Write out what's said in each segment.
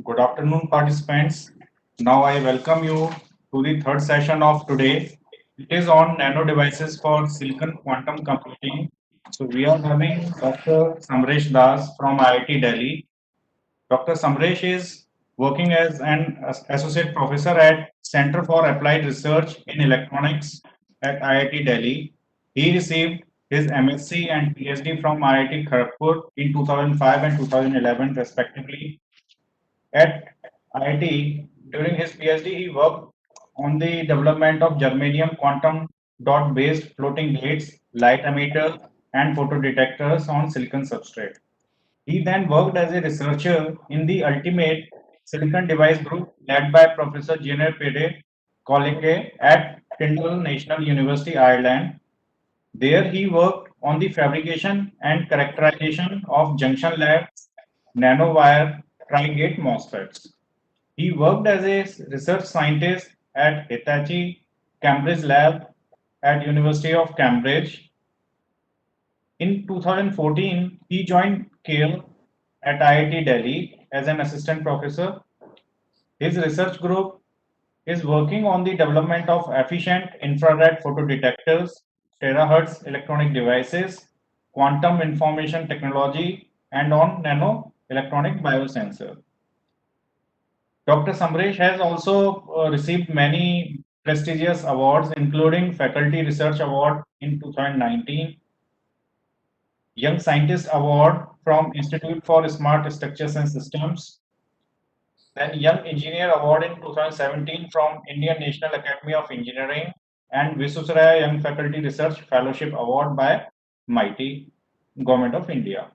Good afternoon, participants. Now I welcome you to the third session of today. It is on nano devices for silicon quantum computing. So we are having Dr. Samresh Das from IIT Delhi. Dr. Samresh is working as an associate professor at Center for Applied Research in Electronics at IIT Delhi. He received his MSc and PhD from IIT Kharagpur in 2005 and 2011 respectively. At IIT, during his PhD, he worked on the development of germanium quantum dot based floating gates, light emitters, and photodetectors on silicon substrate. He then worked as a researcher in the Ultimate Silicon Device Group led by Professor Jenner Pede Kolleke at Tyndall National University, Ireland. There he worked on the fabrication and characterization of junction lab nanowire tri-gate MOSFETs. He worked as a research scientist at Hitachi Cambridge Lab at University of Cambridge. In 2014, he joined CALE at IIT Delhi as an assistant professor. His research group is working on the development of efficient infrared photodetectors, terahertz electronic devices, quantum information technology, and on nano electronic biosensor. Dr. Samresh has also received many prestigious awards, including Faculty Research Award in 2019, Young Scientist Award from Institute for Smart Structures and Systems, then Young Engineer Award in 2017 from Indian National Academy of Engineering, and Visvesvaraya Young Faculty Research Fellowship Award by MITI, Government of India.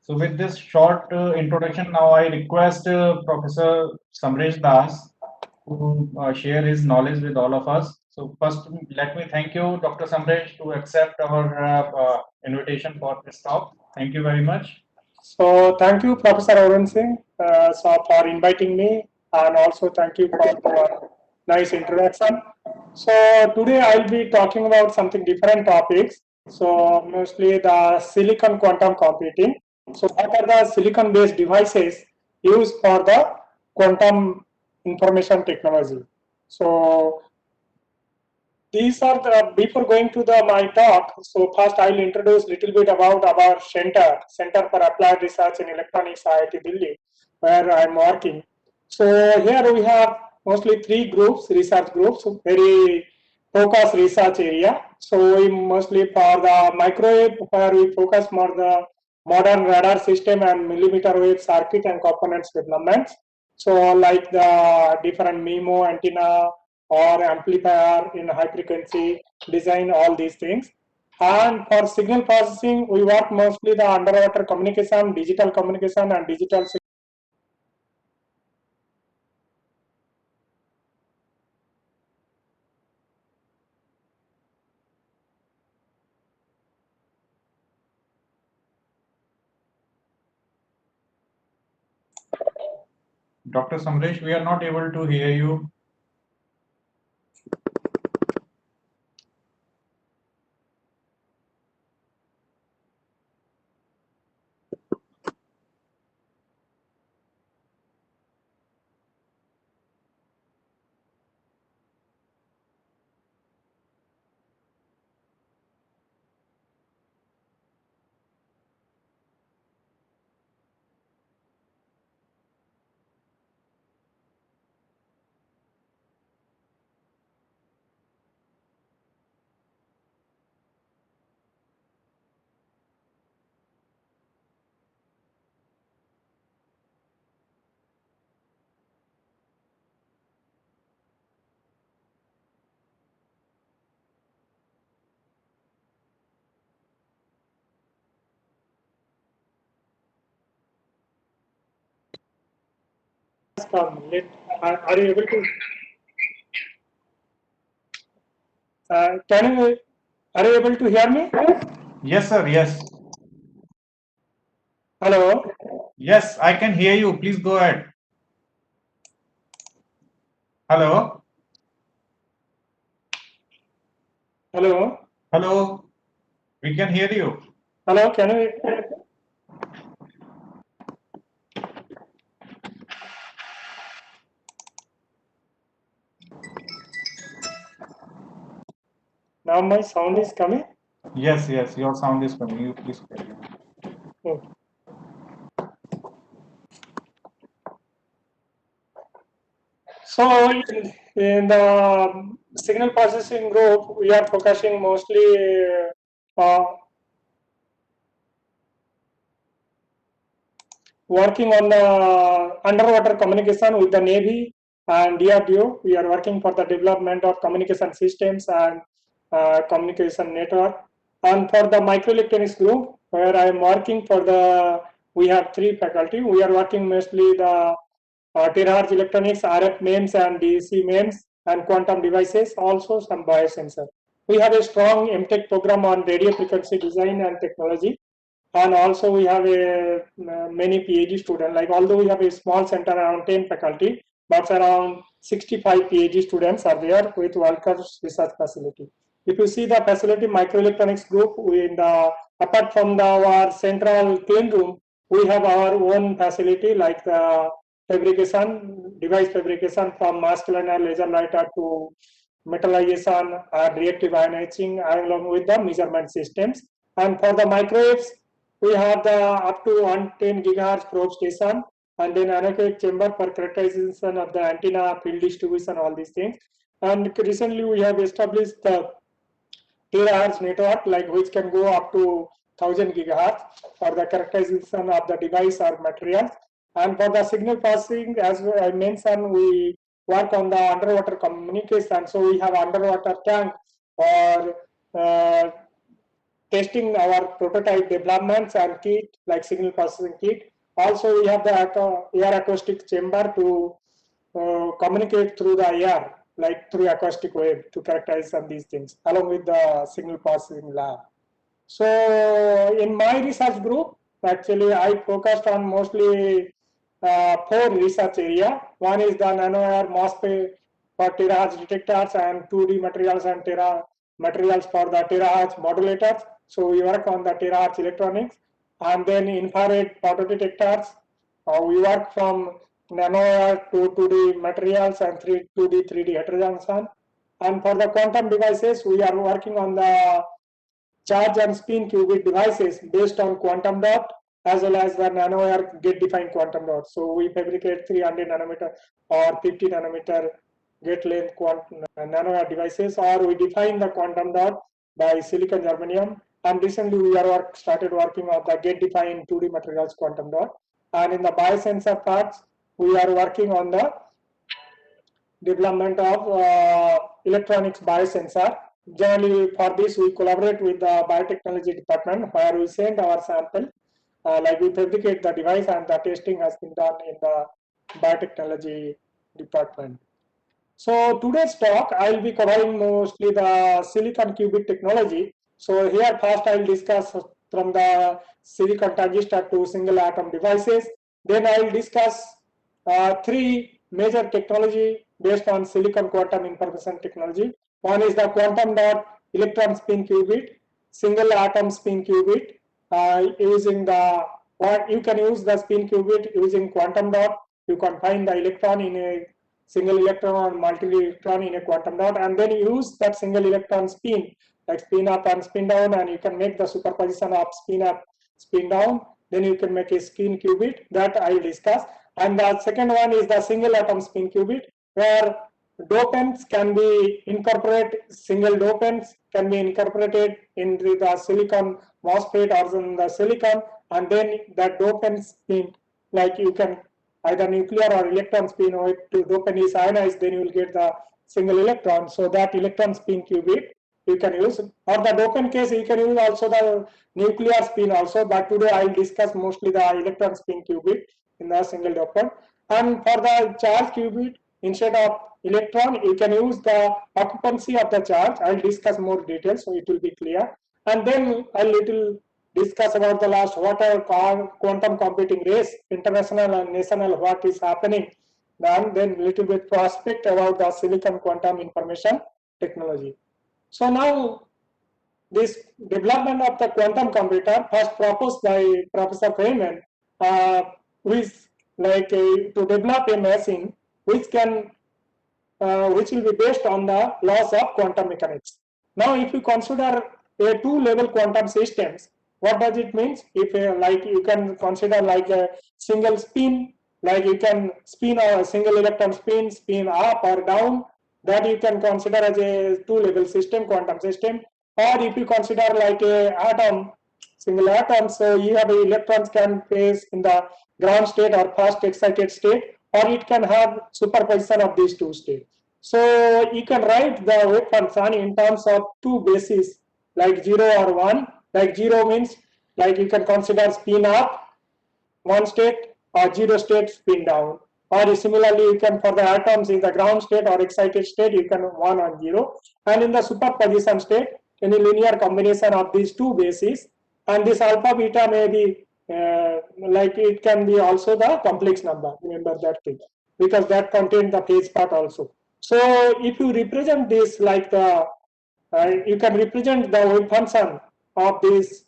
So with this short introduction, now I request Professor Samresh Das to share his knowledge with all of us. So first, let me thank you, Dr. Samresh, to accept our invitation for this talk. Thank you very much. So thank you, Professor Arun Singh, for inviting me, and also thank you for your nice introduction. So today I'll be talking about something different topics. So mostly the silicon quantum computing. So what are the silicon-based devices used for the quantum information technology? So these are the, before going to the my talk, so first I'll introduce a little bit about our Center for Applied Research in Electronics, IIT Delhi, where I'm working. So here we have mostly three groups, research groups, very focused research area. So we mostly for the microwave, where we focus more the modern radar system and millimeter wave circuit and components developments. So like the different MIMO antenna or amplifier in high frequency design, all these things. And for signal processing, we work mostly the underwater communication and digital. Dr. Samresh, we are not able to hear you. Are you able to? Can you? Are you able to hear me? Yes, sir. Yes. Hello. Yes, I can hear you. Please go ahead. Hello. Hello. Hello. We can hear you. Hello. Can you? Now my sound is coming. Yes, yes, your sound is coming. You please carry on. Okay. So in the signal processing group, we are focusing mostly uh, working on the underwater communication with the Navy and DRDO. We are working for the development of communication systems and communication network. And for the microelectronics group, where I am working for the, we have three faculty. We are working mostly the terahertz electronics, RF MEMS and DC MEMS and quantum devices, also some biosensor. We have a strong MTech program on radio frequency design and technology, and also we have a many PhD students. Like although we have a small center around 10 faculty, but around 65 PhD students are there with world-class research facility. If you see the facility microelectronics group, we in the apart from our central clean room, we have our own facility like the fabrication, device fabrication from mass cleaner, laser lighter to metallization, reactive ion etching, along with the measurement systems. And for the microwaves, we have the up to 110 gigahertz probe station, and then anechoic chamber for characterization of the antenna, field distribution, all these things. And recently we have established the terahertz network, like which can go up to 1000 gigahertz for the characterization of the device or materials. And for the signal processing, as I mentioned, we work on the underwater communication. So we have underwater tank for testing our prototype developments and kit, like signal processing kit. Also, we have the air acoustic chamber to communicate through the air, like through acoustic wave to characterize some of these things, along with the signal processing lab. So in my research group, actually I focused on mostly four research area. One is the nanowire MOSFET for terahertz detectors and 2D materials and materials for the terahertz modulators. So we work on the terahertz electronics, and then infrared photodetectors. We work from nanowire to 2D materials and 2D 3D heterojunction. And for the quantum devices, we are working on the charge and spin qubit devices based on quantum dot, as well as the nanowire gate defined quantum dot. So we fabricate 300 nanometer or 50 nanometer gate length nanowire devices, or we define the quantum dot by silicon germanium. And recently we are started working on the gate defined 2D materials quantum dot. And in the biosensor parts, we are working on the development of electronics biosensor. Generally, for this, we collaborate with the biotechnology department, where we send our sample, like we fabricate the device, and the testing has been done in the biotechnology department. So today's talk, I'll be covering mostly the silicon qubit technology. So here first I'll discuss from the silicon transistor to single atom devices. Then I'll discuss three major technology based on silicon quantum information technology. One is the quantum dot electron spin qubit, single atom spin qubit, using the, what you can use the spin qubit using quantum dot. You can find the electron in a single electron or multi-electron in a quantum dot, and then use that single electron spin, like spin up and spin down, and you can make the superposition of spin up, spin down. Then you can make a spin qubit that I will discuss. And the second one is the single atom spin qubit, where dopants can be incorporated, single dopants can be incorporated into the silicon MOSFET or in the silicon, and then that dopant spin, like you can either nuclear or electron spin, or if the dopant is ionized, then you will get the single electron. So that electron spin qubit you can use, or the dopant case you can use also the nuclear spin also, but today I will discuss mostly the electron spin qubit in the single dopant. And for the charge qubit, instead of electron, you can use the occupancy of the charge. I will discuss more details, so it will be clear. And then a little discuss about the last, what are quantum computing race, international and national, what is happening, and then little bit prospect about the silicon quantum information technology. So now this development of the quantum computer first proposed by Professor Feynman, which like to develop a machine which can which will be based on the laws of quantum mechanics. Now, if you consider a two-level quantum systems, what does it mean? If like you can consider like a single spin, like you can spin a single electron spin up or down, that you can consider as a two-level system, quantum system. Or if you consider like a atom, single atom, so you have electrons can phase in the ground state or fast excited state, or it can have superposition of these two states. So you can write the wave function in terms of two bases, like 0 or 1. Like 0 means like you can consider spin up one state, or 0 state spin down. Or similarly, you can for the atoms in the ground state or excited state, you can 1 and 0. And in the superposition state, any linear combination of these two bases, and this alpha beta may be like it can be also the complex number. Remember that thing, because that contains the phase part also. So if you represent this like the you can represent the wave function of this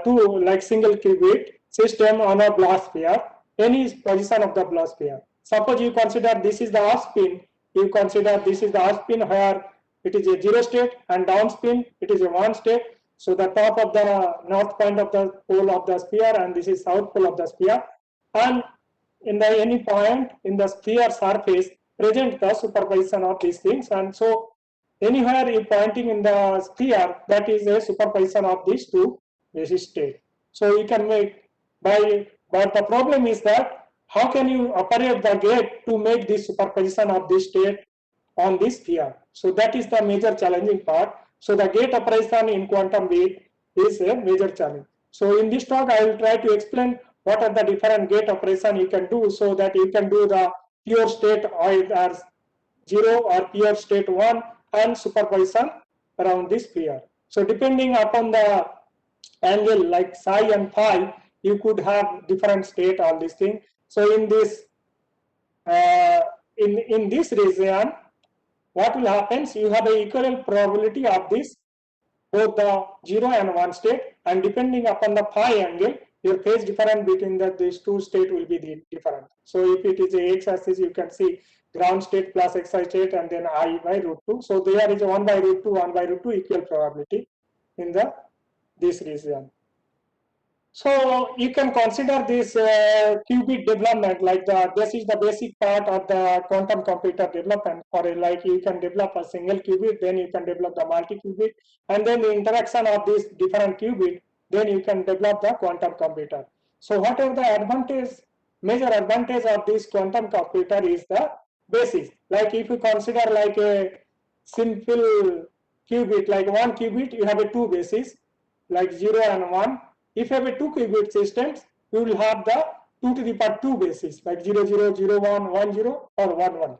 two like single qubit system on a Bloch sphere, any position of the Bloch sphere. Suppose you consider this is the up spin, you consider this is the up spin where it is a 0 state, and down spin it is a 1 state. So the top of the north point of the pole of the sphere, and this is south pole of the sphere, and in the any point in the sphere surface present the superposition of these things, and so anywhere you pointing in the sphere, that is a superposition of these two basis state. So you can make but the problem is that how can you operate the gate to make this superposition of this state on this sphere? So that is the major challenging part. So the gate operation in quantum beat is a major challenge. So in this talk, I will try to explain what are the different gate operation you can do, so that you can do the pure state either 0 or pure state 1 and superposition around this sphere. So depending upon the angle like psi and phi, you could have different state on this thing. So in this in this region, what will happen? You have an equal probability of this both the 0 and 1 state, and depending upon the phi angle, your phase difference between these two states will be different. So if it is a x-axis, you can see ground state plus xi state and then I by root 2. So there is a 1 by root 2, 1 by root 2 equal probability in this region. So you can consider this qubit development like this is the basic part of the quantum computer development. For like you can develop a single qubit, then you can develop the multi-qubit, and then the interaction of these different qubit, then you can develop the quantum computer. So what are the advantage? Major advantage of this quantum computer is the basis. Like if you consider like a simple qubit, like one qubit, you have a two bases, like 0 and 1. If you have a two qubit systems, you will have the 2 to the power 2 bases, like 0, 0, 0, 1, 1, 0, or 1, 1.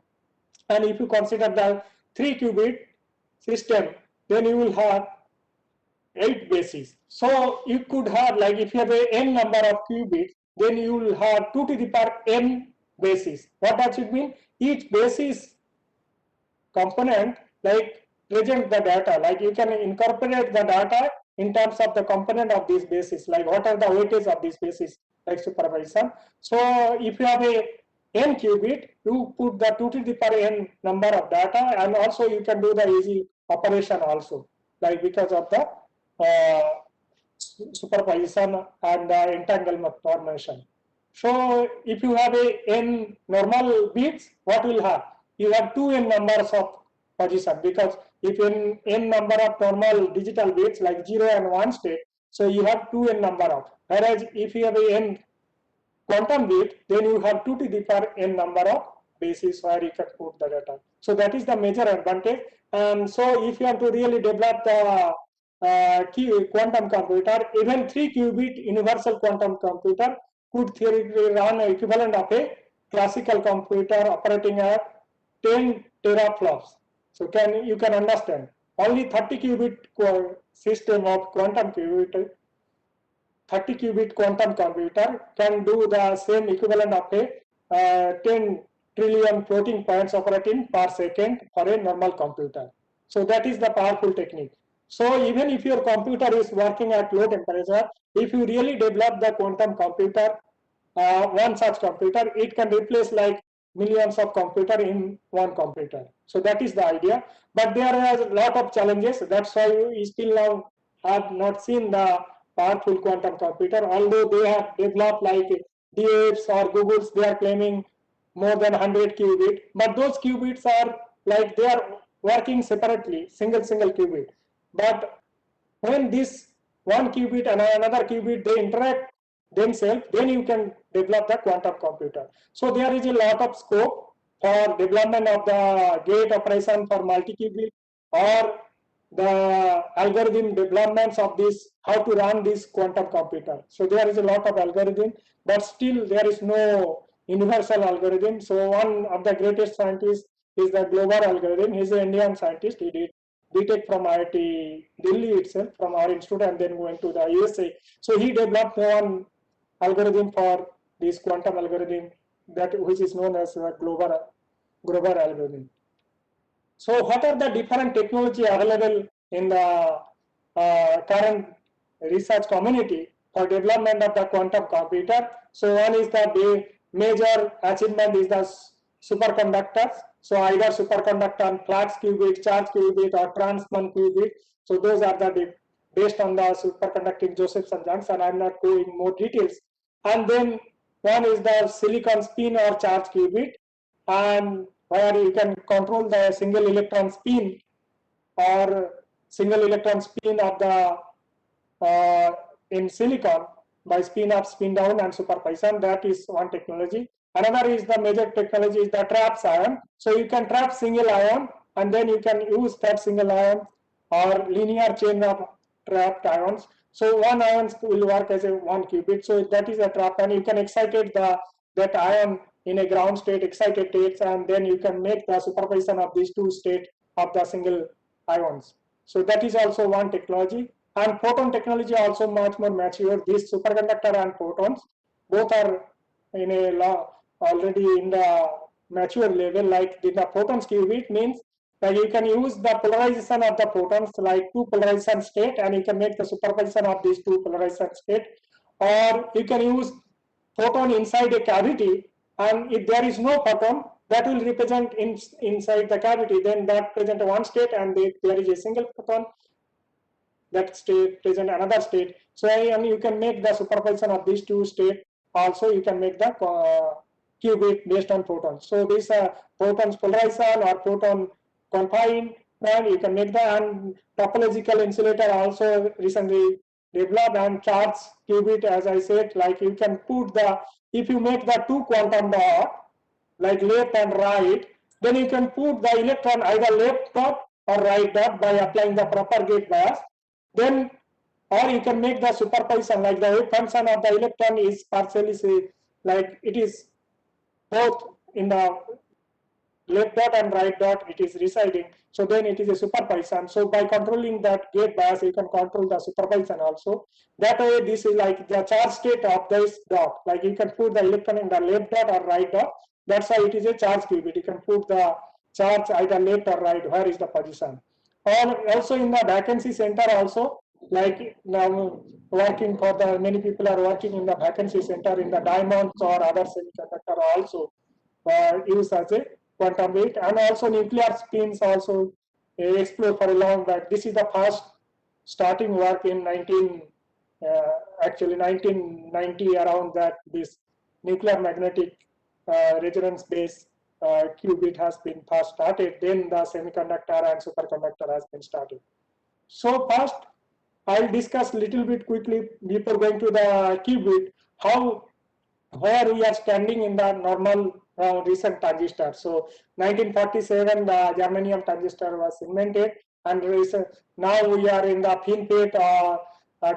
And if you consider the 3 qubit system, then you will have 8 bases. So you could have, like if you have a n number of qubits, then you will have 2 to the power n bases. What does it mean? Each basis component like present the data, like you can incorporate the data in terms of the component of these bases, like what are the weightage of these bases, like superposition. So if you have a n qubit, you put the 2 to the power n number of data, and also you can do the easy operation also, like because of the superposition and the entanglement formation. So if you have a n normal bits, what will have? You have 2n numbers of position, because if n number of normal digital bits like 0 and 1 state, so you have 2n number of. Whereas if you have a n quantum bit, then you have 2 to the power n number of bases where you can put the data. So that is the major advantage. And so if you have to really develop the quantum computer, even 3 qubit universal quantum computer could theoretically run equivalent of a classical computer operating at 10 teraflops. So you can understand only 30 qubit system of quantum computer, 30 qubit quantum computer can do the same equivalent of a 10 trillion floating points operating per second for a normal computer. So that is the powerful technique. So even if your computer is working at low temperature, if you really develop the quantum computer, one such computer, it can replace like millions of computer in one computer. So that is the idea. But there are a lot of challenges. That's why we still now have not seen the powerful quantum computer. Although they have developed like DAFs or Google's, they are claiming more than 100 qubit. But those qubits are like they are working separately, single qubit. But when this one qubit and another qubit they interact themselves, then you can develop the quantum computer. So there is a lot of scope for development of the gate operation for multi-qubit or the algorithm developments of this, how to run this quantum computer. So there is a lot of algorithm, but still there is no universal algorithm. So one of the greatest scientists is the Glover algorithm. He's an Indian scientist. He did BTech from IIT Delhi itself, from our institute, and then went to the USA. So he developed one algorithm for this quantum algorithm that which is known as the Grover algorithm. So what are the different technology available in the current research community for development of the quantum computer? So one is the major achievement is the superconductors. So either superconductor flux qubit, charge qubit, or transmon qubit. So those are the based on the superconducting Josephson junction. I'm not going more details. And then one is the silicon spin or charge qubit, and where you can control the single electron spin or single electron spin of the in silicon by spin up, spin down, and superposition. That is one technology. Another is the major technology is the trapped ion. So you can trap single ion, and then you can use that single ion or linear chain of trapped ions. So one ion will work as a one qubit. So that is a trap, and you can excite that ion in a ground state, excited states, and then you can make the superposition of these two states of the single ions. So that is also one technology. And photon technology also much more mature. These superconductor and photons both are in a already in the mature level. Like the photons qubit means that you can use the polarization of the photons like two polarization state, and you can make the superposition of these two polarization state. Or you can use photon inside a cavity, and if there is no photon, that will represent inside the cavity, then that present one state, and if there is a single photon, that state present another state. So and you can make the superposition of these two states. Also you can make the qubit based on photons. So these photons polarization or photon confined, and you can make the, and topological insulator also recently developed, and charge qubit, as I said, like you can put the, if you make the two quantum dot like left and right, then you can put the electron either left dot or right dot by applying the proper gate bias. Then, or you can make the superposition like the wave function of the electron is partially like it is both in the left dot and right dot it is residing. So then it is a superposition. So by controlling that gate bias, you can control the superposition also. That way, this is like the charge state of this dot. Like you can put the electron in the left dot or right dot. That's why it is a charge qubit. You can put the charge either left or right. Where is the position? Or also in the vacancy center also, like now working for the, many people are working in the vacancy center in the diamonds or other semiconductor also used as a quantum weight, and also nuclear spins also explored for a long back. This is the first starting work in actually 1990 around that this nuclear magnetic resonance based qubit has been first started. Then the semiconductor and superconductor has been started. So first, I'll discuss a little bit quickly before going to the qubit how where we are standing in the normal recent transistor. So 1947, the germanium transistor was invented, and now we are in the FinFET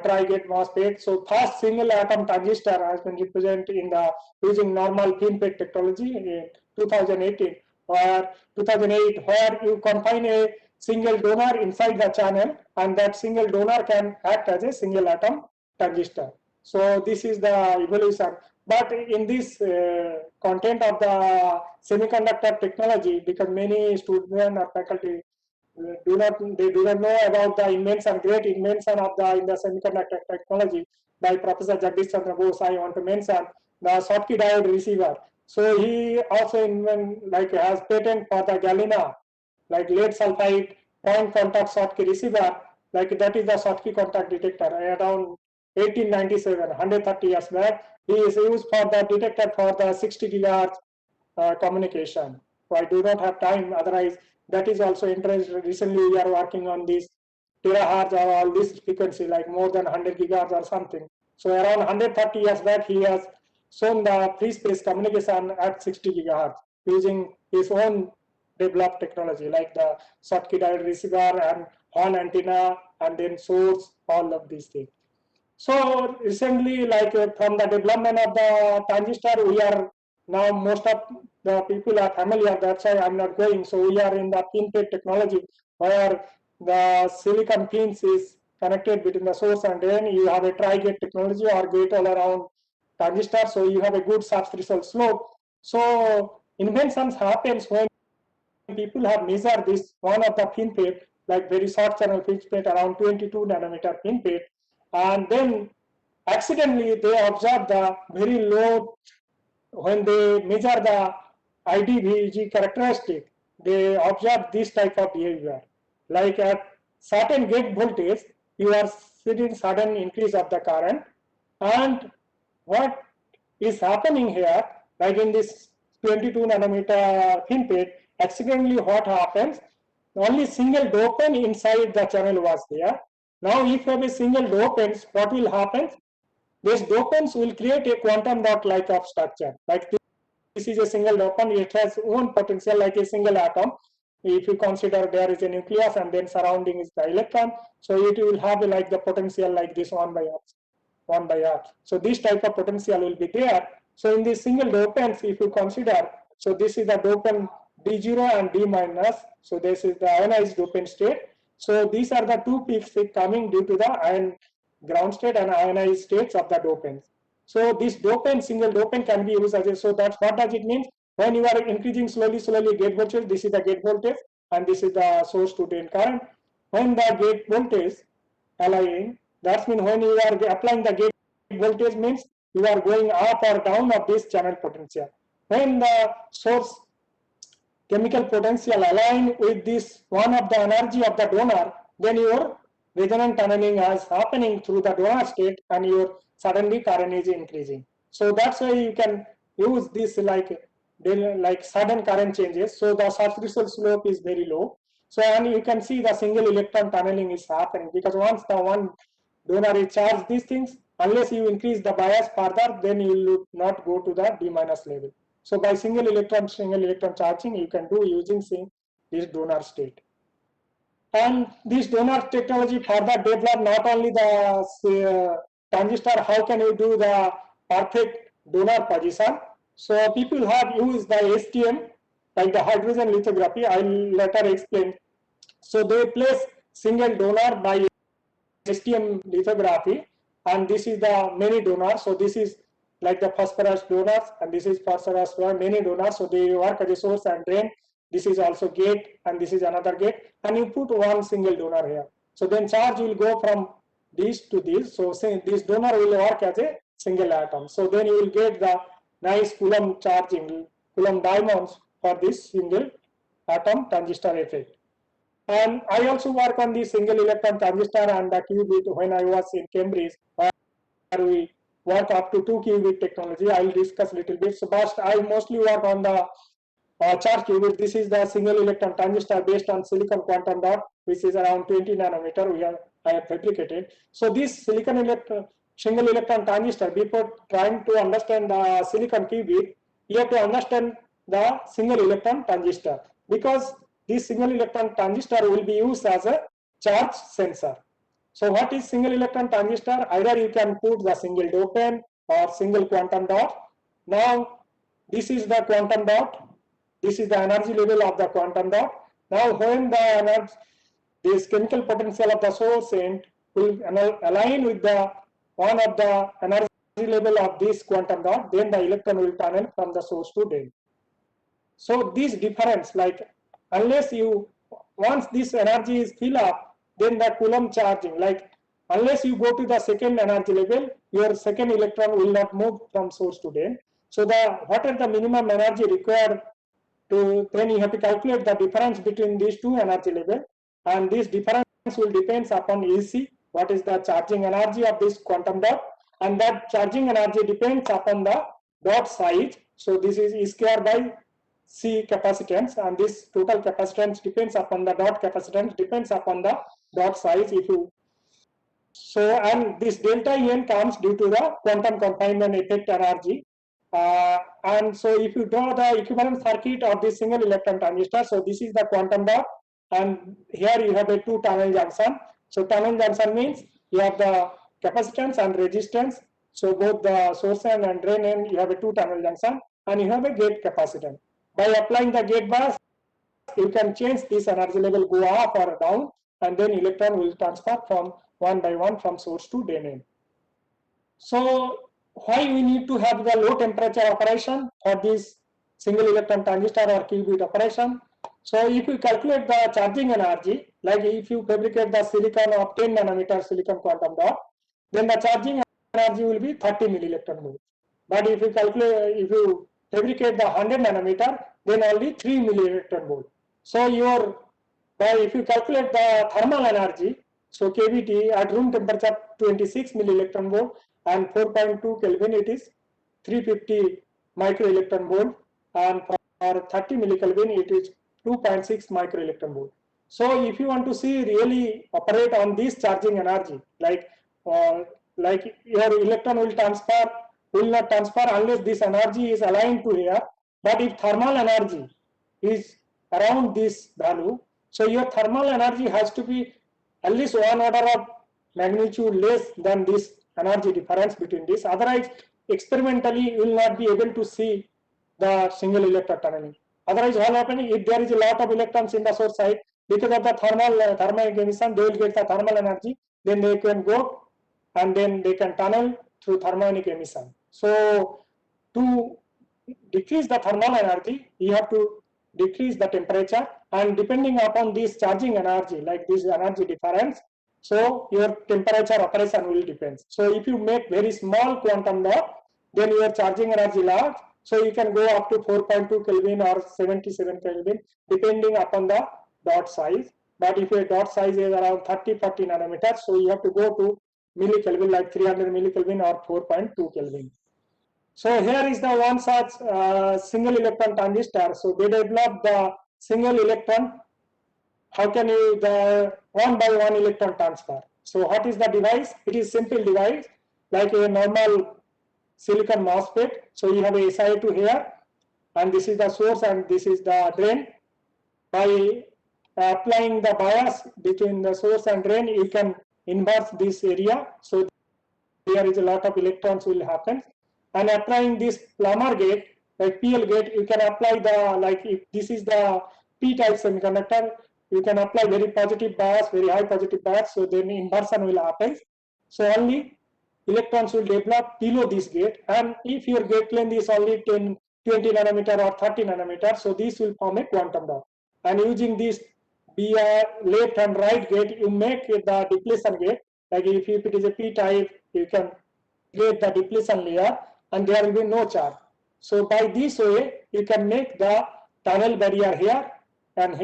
tri-gate MOSFET. So first single atom transistor has been represented in the using normal FinFET technology in 2018, or 2008, where you confine a single donor inside the channel, and that single donor can act as a single atom transistor. So this is the evolution. But in this content of the semiconductor technology, because many students or faculty do not know about the invention, great invention of the in the semiconductor technology by Professor Jagdish Chandra Bose. I want to mention the Schottky diode receiver. So he also has patent for the Galena, like lead sulfide point contact Schottky receiver, like that is the Schottky contact detector. Around 1897, 130 years back, he is used for the detector for the 60 gigahertz communication. So I do not have time. Otherwise, that is also interesting. Recently, we are working on this terahertz or all this frequency, like more than 100 gigahertz or something. So around 130 years back, he has shown the free space communication at 60 gigahertz using his own developed technology like the Schottky diode receiver and horn antenna and then source, all of these things. So recently, from the development of the transistor, we are now most of the people are familiar. That's why I'm not going. So we are in the FinFET technology where the silicon pins is connected between the source and drain. You have a tri-gate technology or gate all around transistor. So you have a good subthreshold slope. So inventions happens when people have measured this one of the FinFET, like very short channel FinFET around 22 nanometer FinFET, and then accidentally they observe the very low, when they measure the IDVG characteristic, they observe this type of behavior. Like at certain gate voltage, you are seeing sudden increase of the current, and what is happening here, like in this 22 nanometer FinFET, accidentally what happens, only single dopant inside the channel was there. Now if you have a single dopant, what will happen? These dopants will create a quantum dot like of structure. Like this is a single dopant, it has own potential like a single atom. If you consider there is a nucleus and then surrounding is the electron, so it will have like the potential like this 1 by r. So this type of potential will be there. So in these single dopants, if you consider, so this is the dopant D0 and D minus. So this is the ionized dopant state. So these are the two peaks coming due to the ion ground state and ionized states of the dopants. So this dopant, single dopant can be used as a, so that's what does it mean? When you are increasing slowly gate voltage, this is the gate voltage and this is the source to drain current. When the gate voltage aligning, that means when you are applying the gate voltage means you are going up or down of this channel potential. When the source chemical potential align with this one of the energy of the donor, then your resonant tunneling is happening through the donor state and your suddenly current is increasing. So that's why you can use this like sudden current changes. So the subthreshold slope is very low. So and you can see the single electron tunneling is happening because once the one donor is charged these things, unless you increase the bias further, then you will not go to the D minus level. So by single electron charging, you can do using this donor state. And this donor technology further develop not only the transistor, how can you do the perfect donor position. So people have used the STM, like the hydrogen lithography, I'll later explain. So they place single donor by STM lithography, and this is the many donors. So this is like the phosphorus donors, and this is phosphorus many donors. So they work as a source and drain. This is also gate, and this is another gate, and you put one single donor here. So then charge will go from this to this. So say this donor will work as a single atom. So then you will get the nice Coulomb charging, Coulomb diamonds for this single atom transistor effect. And I also work on the single electron transistor and the qubit when I was in Cambridge, where we work up to 2 qubit technology. I'll discuss a little bit. So, but I mostly work on the charge qubit. This is the single electron transistor based on silicon quantum dot, which is around 20 nanometer. I have fabricated. So this single electron transistor, before trying to understand the silicon qubit, you have to understand the single electron transistor, because this single electron transistor will be used as a charge sensor. So what is single electron transistor? Either you can put the single dopant or single quantum dot. Now this is the quantum dot. This is the energy level of the quantum dot. Now when the energy, this chemical potential of the source end will align with the one of the energy level of this quantum dot, then the electron will tunnel from the source to drain. So this difference, like unless you, once this energy is filled up, then the Coulomb charging, like unless you go to the second energy level, your second electron will not move from source to drain. So what are the minimum energy required to, then you have to calculate the difference between these two energy level, and this difference will depends upon EC, what is the charging energy of this quantum dot, and that charging energy depends upon the dot size. So this is E square by C capacitance, and this total capacitance depends upon the dot capacitance, depends upon the dot size. If you and this delta En comes due to the quantum confinement effect energy. And so if you draw the equivalent circuit of this single electron transistor, so this is the quantum dot, and here you have a two tunnel junction. So tunnel junction means you have the capacitance and resistance. So both the source end and drain end, you have a two tunnel junction, and you have a gate capacitance. By applying the gate bias, you can change this energy level, go up or down, and then electron will transfer from one by one from source to drain end. So why we need to have the low temperature operation for this single electron transistor or qubit operation? So if you calculate the charging energy, like if you fabricate the silicon of 10 nanometer silicon quantum dot, then the charging energy will be 30 millielectron volt. But if you calculate, if you fabricate the 100 nanometer, then only 3 millielectron volt. So if you calculate the thermal energy, so KBT at room temperature 26 millielectron volt and 4.2 Kelvin, it is 350 microelectron volt, and for 30 millikelvin it is 2.6 microelectron volt. So if you want to see really operate on this charging energy, like your electron will not transfer unless this energy is aligned to here. But if thermal energy is around this value, so your thermal energy has to be at least one order of magnitude less than this energy difference between this. Otherwise, experimentally, you will not be able to see the single electron tunneling. Otherwise, what happening if there is a lot of electrons in the source side, because of the thermal emission, they will get the thermal energy. Then they can go and then they can tunnel through thermionic emission. So to decrease the thermal energy, you have to decrease the temperature, and depending upon this charging energy, like this energy difference, so your temperature operation will depend. So if you make very small quantum dot, then your charging energy large, so you can go up to 4.2 Kelvin or 77 Kelvin depending upon the dot size. But if your dot size is around 30-40 nanometers, so you have to go to millikelvin, like 300 millikelvin or 4.2 Kelvin. So here is the one such single electron transistor. So they developed the single electron. How can you the one by one electron transfer? So what is the device? It is simple device like a normal silicon MOSFET. So you have a SiO2 here, and this is the source and this is the drain. By applying the bias between the source and drain, you can inverse this area. So there is a lot of electrons will happen. And applying this Plummer gate, like PL gate, you can apply the, like if this is the P-type semiconductor, you can apply very positive bias, very high positive bias, so then inversion will happen. So only electrons will develop below this gate, and if your gate length is only 10, 20 nanometer or 30 nanometer, so this will form a quantum dot. And using this left and right gate, you make the depletion gate. Like if it is a P-type, you can create the depletion layer and there will be no charge. So by this way, you can make the tunnel barrier here, and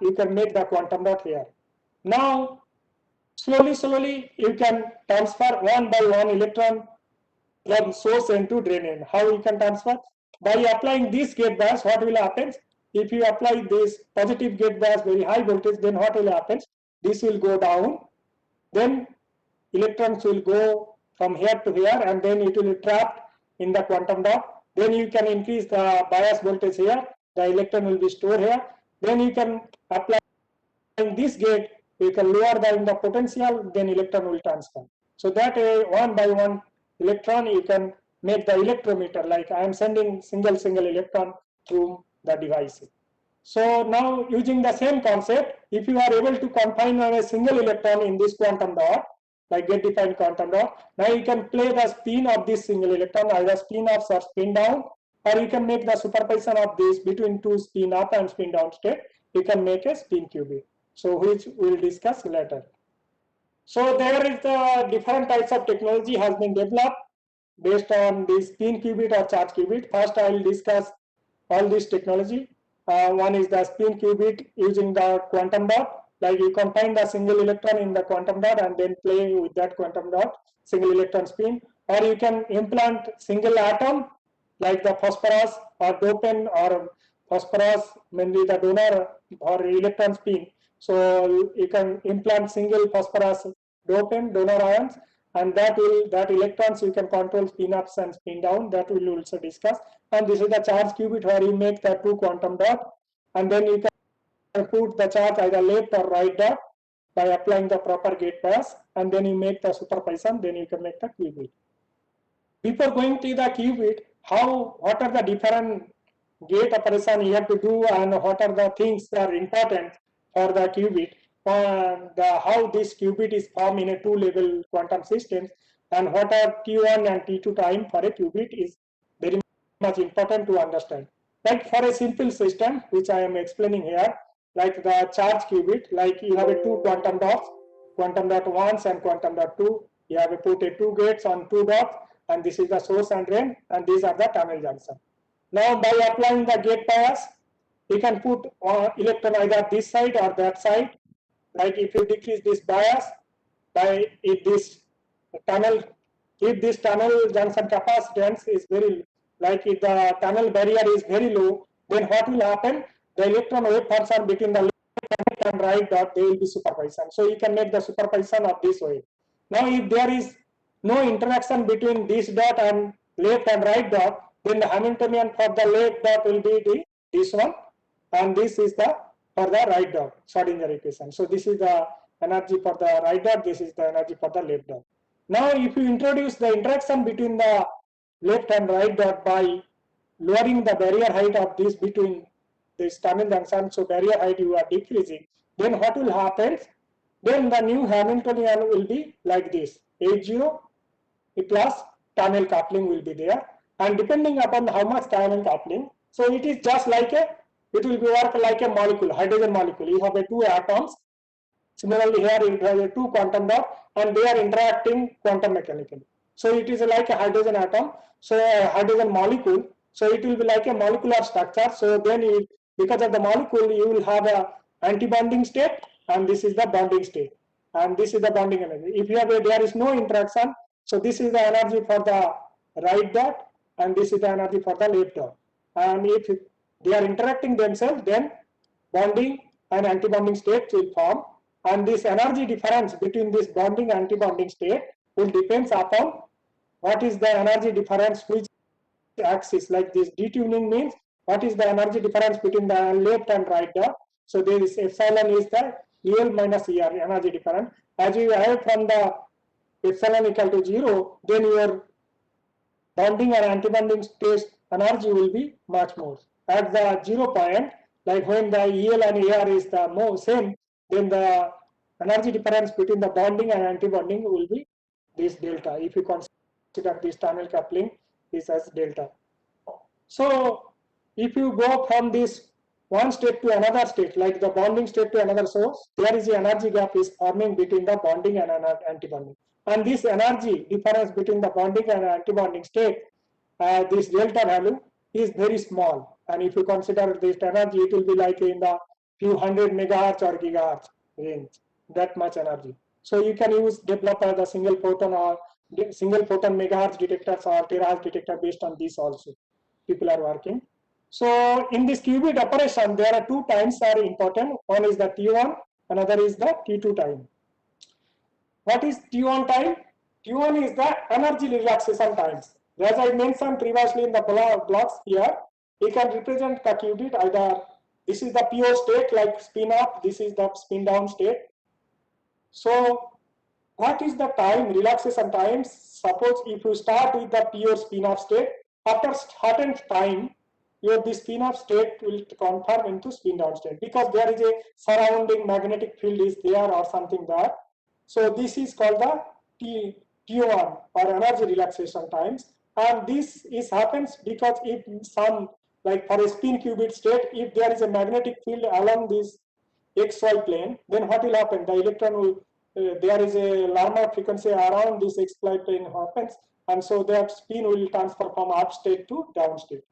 you can make the quantum dot here. Now, slowly, you can transfer one by one electron from source end to drain end. How you can transfer? By applying this gate bias, what will happen? If you apply this positive gate bias, very high voltage, then what will happen? This will go down, then electrons will go from here to here, and then it will be trapped in the quantum dot. Then you can increase the bias voltage here, the electron will be stored here. Then you can apply in this gate, you can lower the potential, then electron will transfer. So that one by one electron, you can make the electrometer, like I am sending single electron through the device. So now using the same concept, if you are able to confine a single electron in this quantum dot, like get defined quantum dot, now you can play the spin of this single electron, either spin up or spin down, or you can make the superposition of this between two spin up and spin down state. You can make a spin qubit, so which we'll discuss later. So there is the different types of technology has been developed. based on this spin qubit or charge qubit. First, I will discuss all this technology. One is the spin qubit using the quantum dot. Like you confine the single electron in the quantum dot and then play with that quantum dot, single electron spin. Or you can implant single atom like the phosphorus or dopant or phosphorus, mainly the donor or electron spin. So you can implant single phosphorus dopant donor ions, and that electrons you can control spin ups and spin down. That we will also discuss. And this is the charge qubit where you make the two quantum dot, and then you can put the charge either left or right dot by applying the proper gate bias, and then you make the superposition. Then you can make the qubit. Before going to the qubit, what are the different gate operation you have to do, and what are the things that are important for the qubit, how this qubit is formed in a two-level quantum system, and what are T1 and T2 time for a qubit is very much important to understand. Like for a simple system, which I am explaining here, like the charge qubit, like you have a two quantum dots, quantum dot 1 and quantum dot 2. You have put a two gates on two dots, and this is the source and drain, and these are the tunnel junction. Now by applying the gate bias, you can put electron either this side or that side. Like if you decrease this bias by if this tunnel junction capacitance is very, like if the tunnel barrier is very low, then what will happen? The electron wave function between the left and right dot, they will be superposition. So you can make the superposition of this wave. Now if there is no interaction between this dot and left and right dot, then the Hamiltonian for the left dot will be this one, and this is the for the right dot, Schrodinger equation. So this is the energy for the right dot, this is the energy for the left dot. Now if you introduce the interaction between the left and right dot by lowering the barrier height of this between this tunnel junction, so barrier height you are decreasing, then what will happen? Then the new Hamiltonian will be like this, H0 plus tunnel coupling will be there, and depending upon how much tunnel coupling, so it is just like it will be work like a molecule, hydrogen molecule. You have two atoms. Similarly here it has a two quantum dot, and they are interacting quantum mechanically. So it is like a hydrogen atom, so a hydrogen molecule. So it will be like a molecular structure. So then because of the molecule, you will have a anti-bonding state, and this is the bonding state, and this is the bonding energy. If you have there is no interaction, so this is the energy for the right dot, and this is the energy for the left dot. And if they are interacting themselves, then bonding and anti-bonding states will form, and this energy difference between this bonding and anti-bonding state will depends upon what is the energy difference which axis. Like this detuning means what is the energy difference between the left and right dot. So there is epsilon is the EL minus ER energy difference. As you have from the epsilon equal to 0, then your bonding and anti-bonding state energy will be much more. At the 0 point, like when the EL and ER is the same, then the energy difference between the bonding and anti-bonding will be this delta. If you consider this tunnel coupling is as delta. So if you go from this one state to another state, like the bonding state to another source, there is an energy gap is forming between the bonding and anti-bonding. And this energy difference between the bonding and anti-bonding state, this delta value is very small. And if you consider this energy, it will be like in the few hundred megahertz or gigahertz range, that much energy. So you can develop the single photon megahertz detectors or terahertz detector based on this also. People are working. So in this qubit operation, there are two times are important. One is the T1, another is the T2 time. What is T1 time? T1 is the energy relaxation times. As I mentioned previously in the blocks here, we can represent the qubit either this is the pure state like spin up, this is the spin down state. So what is the time, relaxation times? Suppose if you start with the pure spin off state, after certain time, this spin off state will convert into spin down state because there is a surrounding magnetic field is there or something there. So this is called the T1 or energy relaxation times, and this happens because if some, like for a spin qubit state, if there is a magnetic field along this xy plane, then what will happen? The electron will there is a Larmor frequency around this xy plane happens, and so that spin will transfer from up state to down state.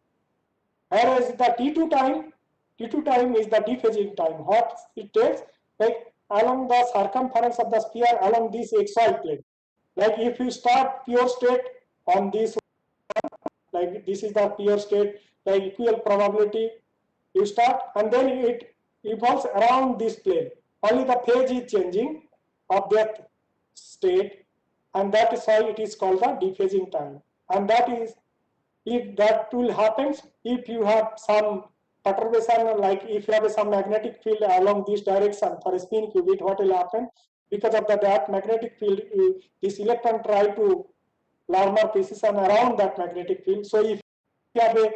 Whereas the T2 time is the dephasing time. What it takes, like along the circumference of the sphere along this xy plane. Like if you start pure state on this, like this is the pure state, like equal probability, you start and then it evolves around this plane. Only the phase is changing of that state, and that is why it is called the dephasing time. And that is, if that will happens, if you have some perturbation, like if you have some magnetic field along this direction for a spin qubit, what will happen? Because of that magnetic field, this electron try to learn more precision around that magnetic field. So if you have a,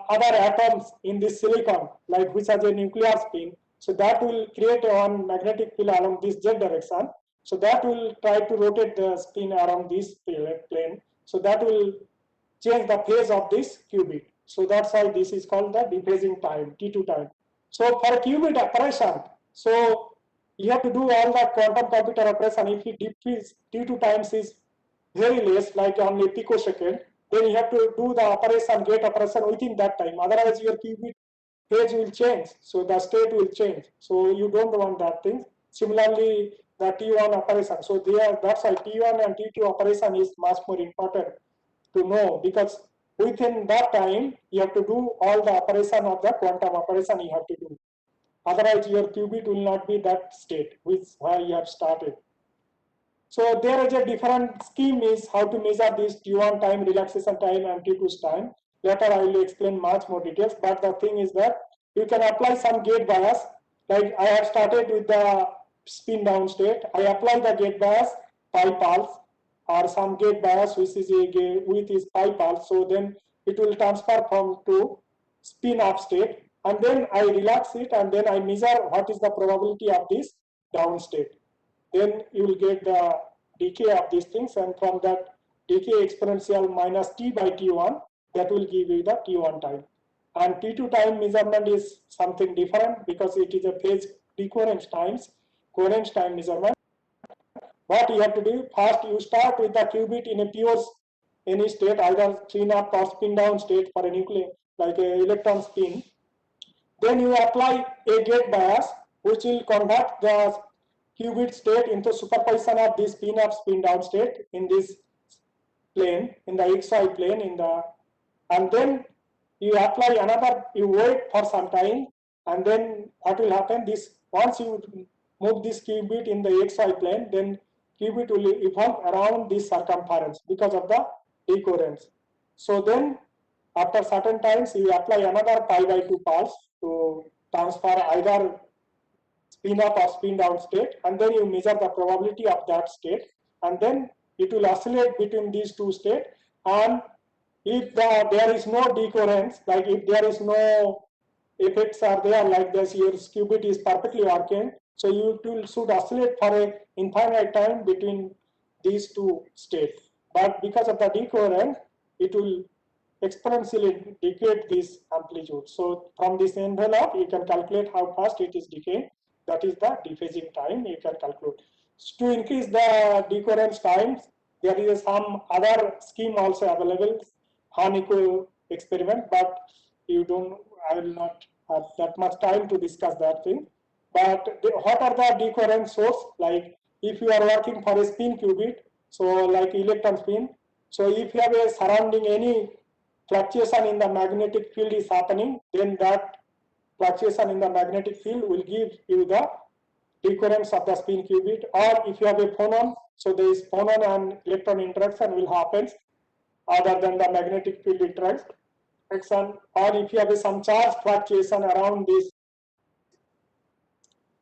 other atoms in this silicon, like which has a nuclear spin, so that will create one magnetic field along this z direction. So that will try to rotate the spin around this plane. So that will change the phase of this qubit. So that's why this is called the dephasing time, T2 time. So for qubit operation, so you have to do all the quantum computer operation. If you decrease T2 times is very less, like only picosecond, then you have to do the operation, gate operation within that time. Otherwise, your qubit phase will change, so the state will change. So you don't want that thing. Similarly, the T1 operation. So that's why T1 and T2 operation is much more important to know, because within that time you have to do all the operation of the quantum operation you have to do. Otherwise, your qubit will not be that state which why you have started. So there is a different scheme is how to measure this T1 time, relaxation time, and T2's time. Later I will explain much more details, but the thing is that you can apply some gate bias. Like I have started with the spin down state. I apply the gate bias pi pulse or some gate bias which is a gate with is pi pulse. So then it will transfer from to spin up state, and then I relax it, and then I measure what is the probability of this down state. Then you will get the decay of these things, and from that decay exponential minus t by t1, that will give you the t1 time. And t2 time measurement is something different because it is a phase decoherence times, coherence time measurement. What you have to do, first you start with the qubit in a pure any state, either spin up or spin down state for a nuclear, like a electron spin. Then you apply a gate bias, which will convert the qubit state into superposition of this spin up, spin down state in this plane, in the xy plane, and then you apply another, you wait for some time, and then what will happen? This once you move this qubit in the xy plane, then qubit will evolve around this circumference because of the decoherence. So then after certain times, you apply another pi by 2 pulse to transfer either spin up or spin down state, and then you measure the probability of that state, and then it will oscillate between these two states. And if there is no decoherence, like if there is no effects are there, like this, your qubit is perfectly working, so you should oscillate for a infinite time between these two states. But because of the decoherence, it will exponentially decay this amplitude. So from this envelope, you can calculate how fast it is decaying. That is the dephasing time you can calculate. To increase the decoherence times, there is some other scheme also available, Hahn-Eco experiment, but I will not have that much time to discuss that thing. But what are the decoherence source? Like if you are working for a spin qubit, so like electron spin, so if you have a surrounding any fluctuation in the magnetic field is happening, then that fluctuation in the magnetic field will give you the decoherence of the spin qubit. Or if you have a phonon, so this phonon and electron interaction will happen other than the magnetic field interaction. Or if you have some charge fluctuation around these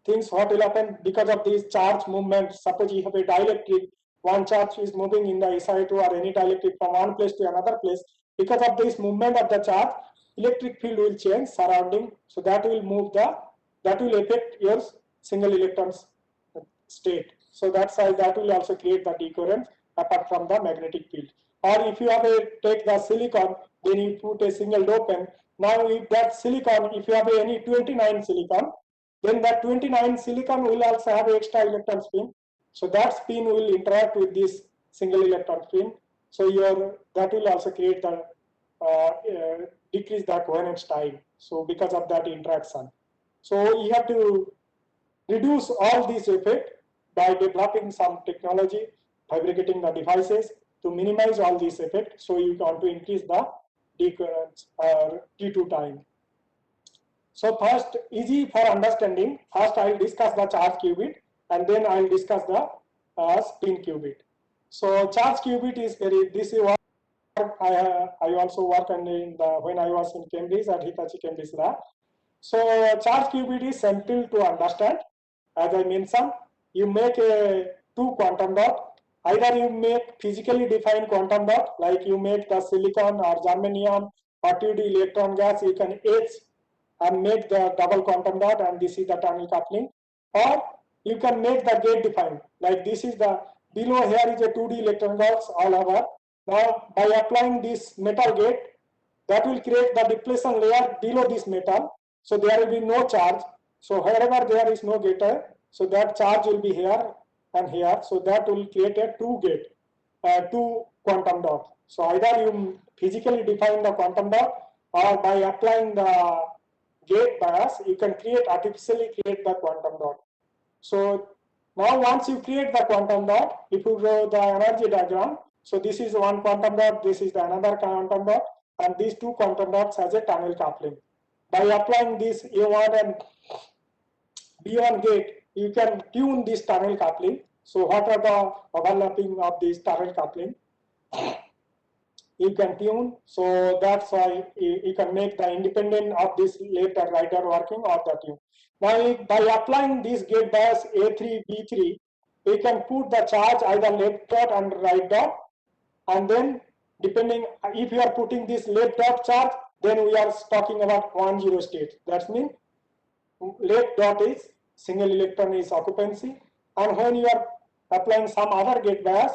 things, what will happen because of this charge movement? Suppose you have a dielectric, one charge is moving in the SI2 or any dielectric from one place to another place. Because of this movement of the charge, electric field will change surrounding, so that will affect your single electron's state. So that's why that will also create the decoherence apart from the magnetic field. Or if you have take the silicon, then you put a single dopant. Now if that silicon, if you have any 29 silicon, then that 29 silicon will also have extra electron spin. So that spin will interact with this single electron spin. So that will also create the decrease the coherence time. So because of that interaction, so you have to reduce all these effects by developing some technology, fabricating the devices to minimize all these effects. So you want to increase the T2 time. So first, easy for understanding, first I will discuss the charge qubit and then I will discuss the spin qubit. So charge qubit is this is what I also work on when I was in Cambridge at Hitachi Cambridge lab. So charge qubit is simple to understand. As I mentioned, you make a two quantum dot. Either you make physically defined quantum dot, like you make the silicon or germanium or 2D electron gas, you can etch and make the double quantum dot, and this is the tunnel coupling. Or you can make the gate defined, like this is the below here is a 2D electron gas all over. Now by applying this metal gate, that will create the depletion layer below this metal, so there will be no charge. So wherever there is no gate, so that charge will be here and here, so that will create a two quantum dot. So either you physically define the quantum dot, or by applying the gate bias, you can artificially create the quantum dot. So now once you create the quantum dot, if you draw the energy diagram, so this is one quantum dot, this is the another quantum dot, and these two quantum dots has a tunnel coupling. By applying this A1 and B1 gate, you can tune this tunnel coupling. So what are the overlapping of this tunnel coupling? You can tune, so that's why you can make the independent of this left and right dot working of the tune. Now by applying this gate bias A3, B3, you can put the charge either left dot and right dot, and then depending if you are putting this left dot charge, then we are talking about 1-0 state. That means left dot is single electron is occupancy, and when you are applying some other gate bias,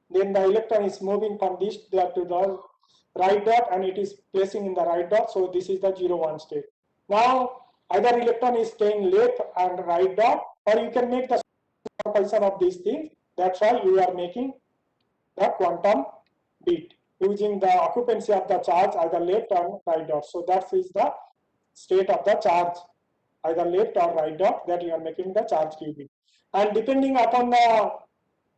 then the electron is moving from this dot to the right dot and it is placing in the right dot. So this is the 0-1 state. Now either electron is staying left and right dot, or you can make the superposition of these things. That's why you are making the quantum bit using the occupancy of the charge either left or right dot. So that is the state of the charge either left or right dot, that you are making the charge qubit. And depending upon the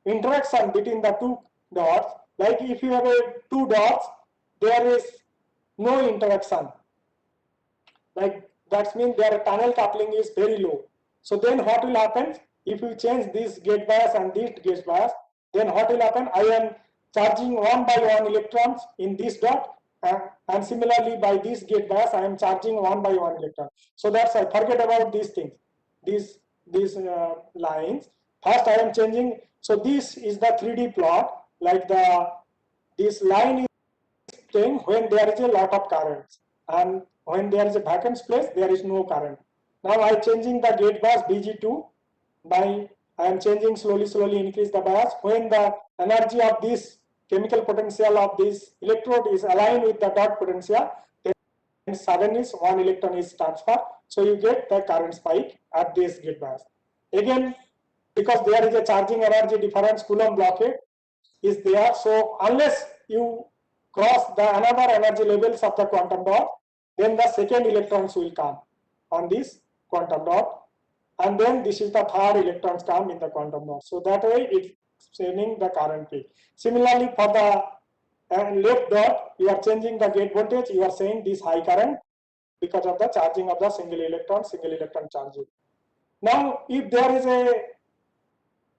interaction between the two dots, like if you have two dots, there is no interaction, like that means their tunnel coupling is very low. So then what will happen if you change this gate bias and this gate bias? Then what will happen? I am charging 1 by 1 electrons in this dot, and similarly by this gate bias I am charging 1 by 1 electron. So that's I forget about these things, these lines. First I am changing. So this is the 3D plot, like this line is saying when there is a lot of currents, and when there is a vacant space there is no current. Now I am changing the gate bias BG2 by I am changing slowly increase the bias. When the energy of this chemical potential of this electrode is aligned with the dot potential, then suddenly one electron is transferred. So you get the current spike at this gate bias. Again, because there is a charging energy difference, Coulomb blockade is there. So unless you cross the another energy levels of the quantum dot, then the second electrons will come on this quantum dot, and then this is the third electrons come in the quantum dot. So that way it's changing the current peak. Similarly for the left dot, you are changing the gate voltage, you are saying this high current because of the charging of the single electron charging. Now if there is a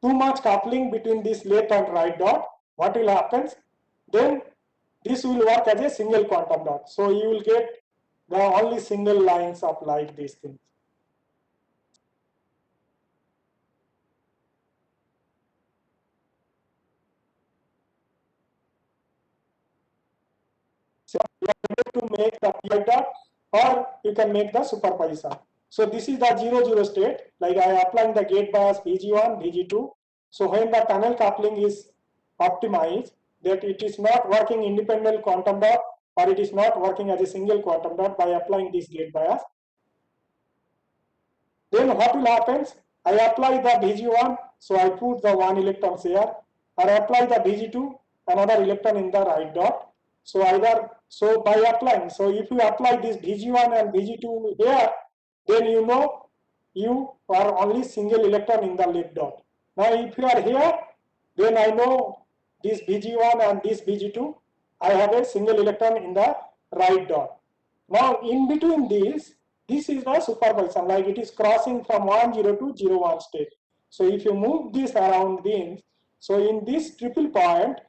too much coupling between this left and right dot, what will happen? Then this will work as a single quantum dot. So you will get the only single lines of like these things. So you are able to make the pi dot, or you can make the superposition. So this is the 0-0 state, like I am applying the gate bias VG1, VG2. So when the tunnel coupling is optimized, that it is not working independent quantum dot, or it is not working as a single quantum dot by applying this gate bias. Then what will happen? I apply the VG1, so I put the 1 electrons here, or I apply the VG2, another electron in the right dot. So by applying, so if you apply this Bg1 and Bg2 here, then you know you are only single electron in the left dot. Now if you are here, then I know this Bg1 and this Bg2, I have a single electron in the right dot. Now in between this is the superposition, like it is crossing from 1, 0 to 0, 1 state. So if you move this around this, so in this triple point,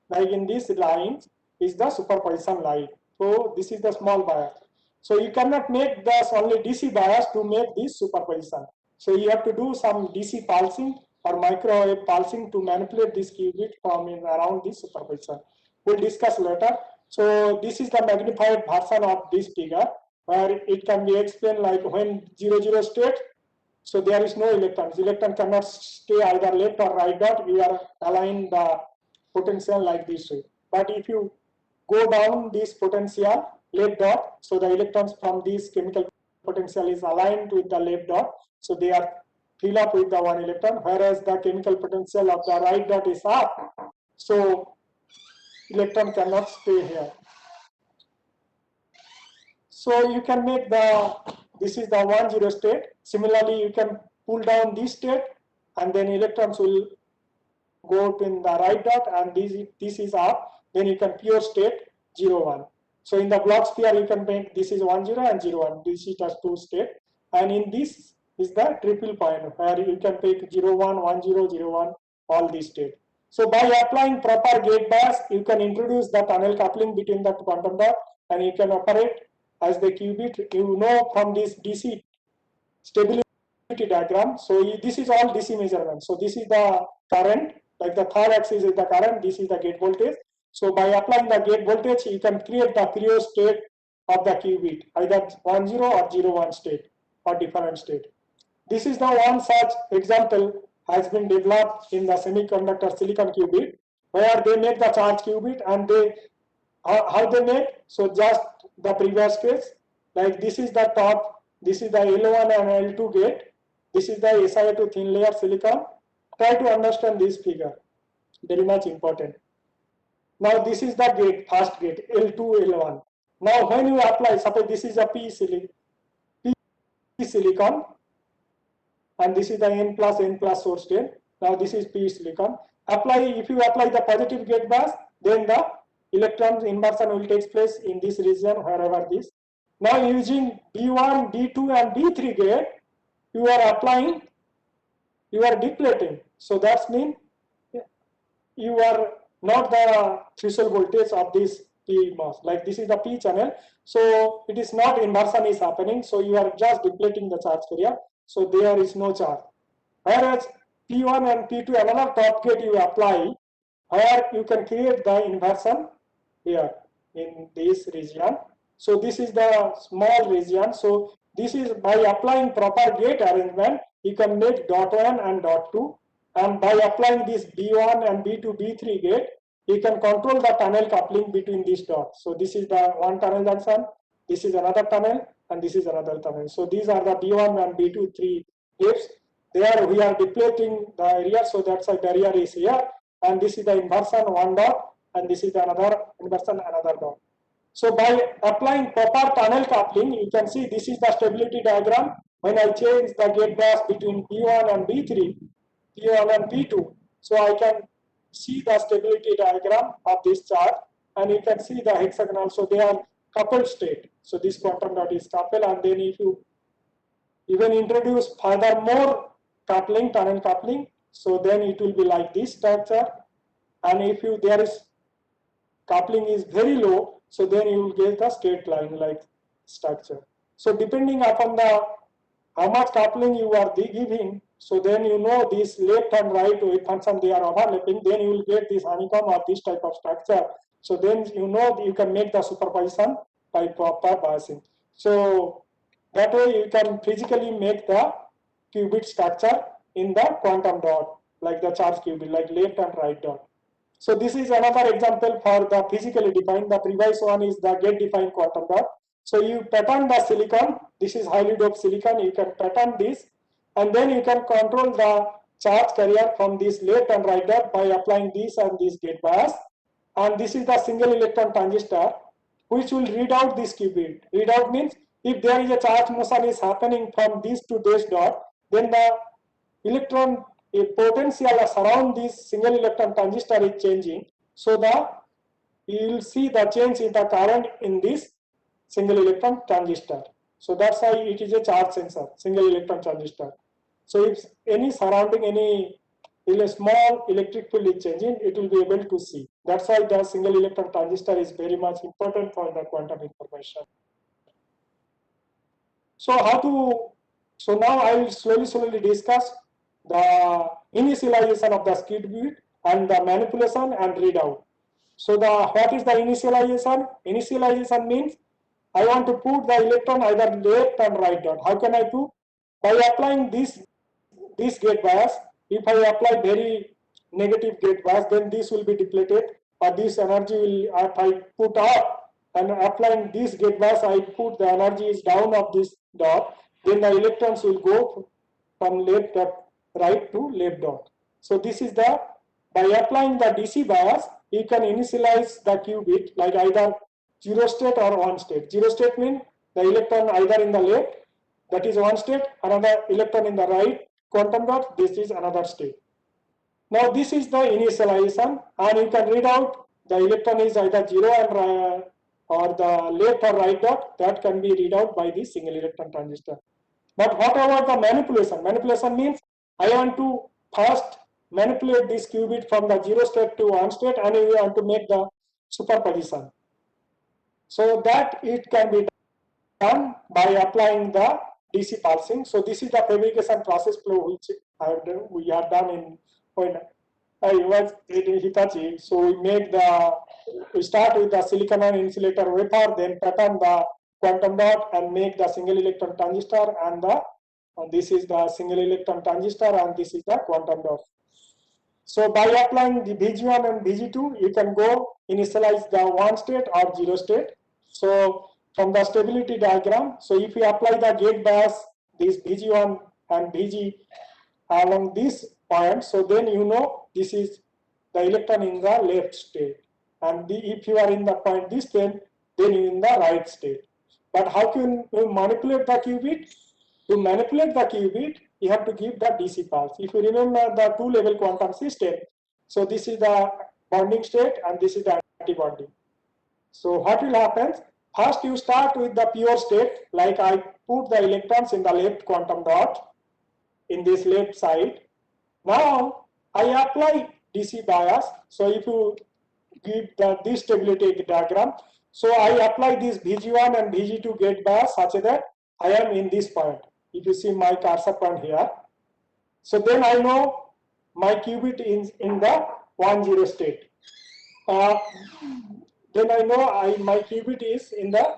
like in this line, is the superposition line. So this is the small bias. So you cannot make this only DC bias to make this superposition. So you have to do some DC pulsing or microwave pulsing to manipulate this qubit from around this superposition. We'll discuss later. So this is the magnified version of this figure, where it can be explained like when 0, 0 state, so there is no electrons. Electron cannot stay either left or right dot. We are aligning the potential like this way. But if you go down this potential left dot, so the electrons from this chemical potential is aligned with the left dot. So they are filled up with the one electron, whereas the chemical potential of the right dot is up. So electron cannot stay here. So you can make this is the 1, 0 state. Similarly, you can pull down this state, and then electrons will go in the right dot, and this is up. Then you can pure state 0, 1. So in the block sphere, you can make this is 1, 0 and 0, 1. This is just 2 state. And in this is the triple point, where you can take 0, 1, 1, 0, 0, 1, all these state. So by applying proper gate bias, you can introduce the tunnel coupling between the quantum dot, and you can operate as the qubit. You know from this DC stability diagram. So this is all DC measurement. So this is the current, like the third axis is the current, this is the gate voltage. So by applying the gate voltage, you can create the cryo state of the qubit, either 1, 0 or 0, 1 state or different state. This is the one such example has been developed in the semiconductor silicon qubit, where they make the charge qubit, and they how they make, so just the previous case, like this is the top, this is the L1 and L2 gate, this is the SiO2 thin layer silicon. Try to understand this figure, very much important. Now this is the gate, first gate, L2, L1. Now when you apply, suppose this is a P silicon, and this is the N plus source state. Now this is P silicon. If you apply the positive gate bias, then the electron inversion will take place in this region, wherever this. Now using B1, B2 and B3 gate, you are applying, you are depleting. So that means you are not the threshold voltage of this PMOS. Like this is the P channel. So it is not inversion is happening. So you are just depleting the charge carrier. So there is no charge. Whereas P1 and P2, another top gate you apply, where you can create the inversion here in this region. So this is the small region. So this is by applying proper gate arrangement, you can make dot 1 and dot 2. And by applying this B1 and B2, B3 gate, you can control the tunnel coupling between these dots. So this is the one tunnel junction, this is another tunnel, and this is another tunnel. So these are the B1 and B2, 3 gates. There we are depleting the area, so that's why barrier is here. And this is the inversion, one dot, and this is the another inversion, another dot. So by applying proper tunnel coupling, you can see this is the stability diagram. When I change the gate bias between P1 and B3, P1 and P2, so I can see the stability diagram of this chart, and you can see the hexagonal. So they are coupled state. So this quantum dot is coupled, and then if you even introduce further more coupling, tunnel coupling, so then it will be like this structure. And if there is coupling is very low, so then you will get the straight line like structure. So depending upon the how much coupling you are giving, so then you know this left and right wave function they are overlapping, then you will get this honeycomb or this type of structure. So then you know you can make the superposition by proper biasing. So that way you can physically make the qubit structure in the quantum dot, like the charge qubit, like left and right dot. So this is another example for the physically defined. The previous one is the gate defined quantum dot. So you pattern the silicon, this is highly doped silicon, you can pattern this, and then you can control the charge carrier from this left and right dot by applying this and this gate bias. and this is the single electron transistor, which will read out this qubit. Read out means if there is a charge motion is happening from this to this dot, then the electron potential around this single electron transistor is changing. So you will see the change in the current in this single electron transistor. So that's why it is a charge sensor, single electron transistor. So if any surrounding, any small electric field is changing, it will be able to see. That's why the single electron transistor is very much important for the quantum information. So now I will slowly discuss the initialization of the qubit and the manipulation and readout. So what is the initialization? Initialization means I want to put the electron either left and right dot. How can I do? By applying this gate bias. If I apply very negative gate bias, then this will be depleted, or this energy will, if I put up and applying this gate bias, I put the energy is down of this dot, then the electrons will go from left dot right to left dot. So this is by applying the DC bias, you can initialize the qubit like either 0 state or 1 state. 0 state means the electron either in the left, that is 1 state, another electron in the right quantum dot, this is another state. Now this is the initialization, and you can read out the electron is either 0 and or the left or right dot, that can be read out by the single electron transistor. But what about the manipulation? Manipulation means I want to first manipulate this qubit from the 0 state to 1 state, and we want to make the superposition. So that it can be done by applying the DC pulsing. So this is the fabrication process flow which we have done in when I was in Hitachi. So we start with the silicon insulator wafer, then pattern the quantum dot and make the single electron transistor, and this is the single electron transistor, and this is the quantum dot. So by applying the BG1 and BG2, you can go initialize the 1 state or 0 state. So from the stability diagram, so if you apply the gate bias, this BG1 and BG along this point, so then you know this is the electron in the left state, and if you are in the point this state, then you in the right state. But how can you manipulate the qubit? To manipulate the qubit, you have to give the DC pulse. If you remember the two-level quantum system, so this is the bonding state and this is the anti-bonding. So what will happen? First you start with the pure state, like I put the electrons in the left quantum dot in this left side. Now I apply DC bias. So if you give this stability diagram, so I apply this BG1 and BG2 gate bias such that I am in this point. If you see my cursor point here, so then I know my qubit is in the 1-0 state. Then I know my qubit is in the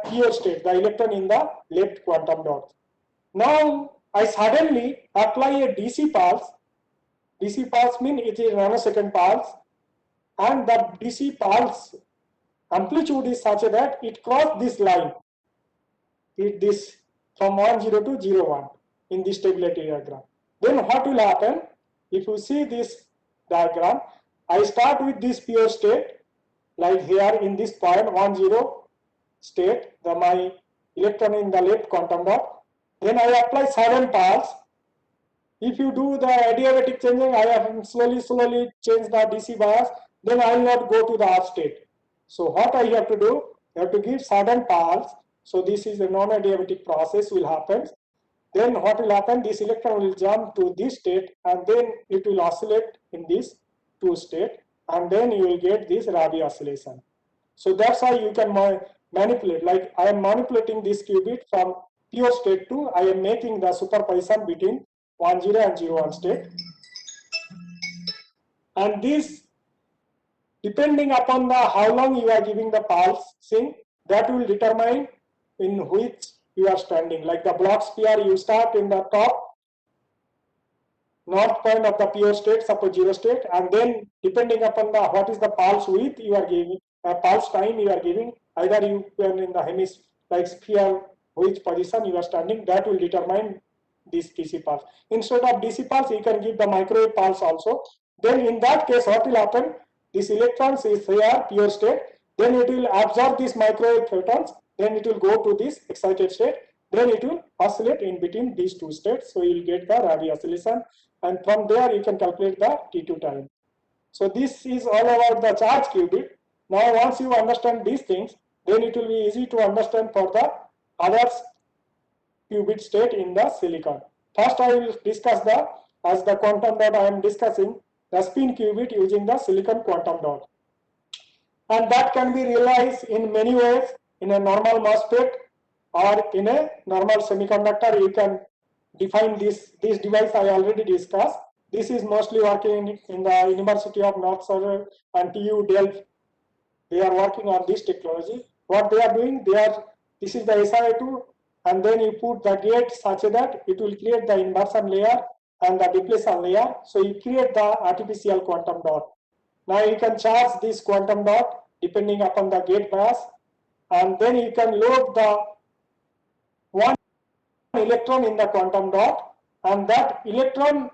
pure state, the electron in the left quantum dot. Now I suddenly apply a DC pulse. DC pulse means it is nanosecond pulse, and the DC pulse amplitude is such that it crosses this line. This from 10 to 01 in this stability diagram. Then what will happen? If you see this diagram, I start with this pure state, like here in this point 10 state, my electron in the left quantum dot. Then I apply sudden pulse. If you do the adiabatic changing, I have slowly change the DC bias, then I will not go to the off state. So what I have to do, I have to give sudden pulse. So this is a non-adiabatic process will happen. Then what will happen? This electron will jump to this state, and then it will oscillate in this 2 state, and then you will get this Rabi oscillation. So that's how you can manipulate. Like I am manipulating this qubit from pure state to, I am making the superposition between 10 and 01 state. And this, depending upon how long you are giving the pulsing, that will determine in which you are standing. Like the block sphere, you start in the top north point of the pure state, suppose 0 state, and then depending upon what is the pulse width you are giving, pulse time you are giving, either you can in the hemisphere, like sphere, which position you are standing, that will determine this DC pulse. Instead of DC pulse, you can give the microwave pulse also. Then in that case, what will happen? This electrons is here pure state, then it will absorb these microwave photons, then it will go to this excited state, then it will oscillate in between these two states. So you will get the Rabi oscillation, and from there you can calculate the T2 time. So this is all about the charge qubit. Now once you understand these things, then it will be easy to understand for the other qubit state in the silicon. First I will discuss as the quantum dot I am discussing, the spin qubit using the silicon quantum dot. And that can be realized in many ways. In a normal MOSFET or in a normal semiconductor, you can define this device I already discussed. This is mostly working in the University of North Southern and TU Delft. They are working on this technology. What they are doing, this is the SiO2, and then you put the gate such that it will create the inversion layer and the depletion layer. So you create the artificial quantum dot. Now you can charge this quantum dot depending upon the gate bias, and then you can load the one electron in the quantum dot, and that electron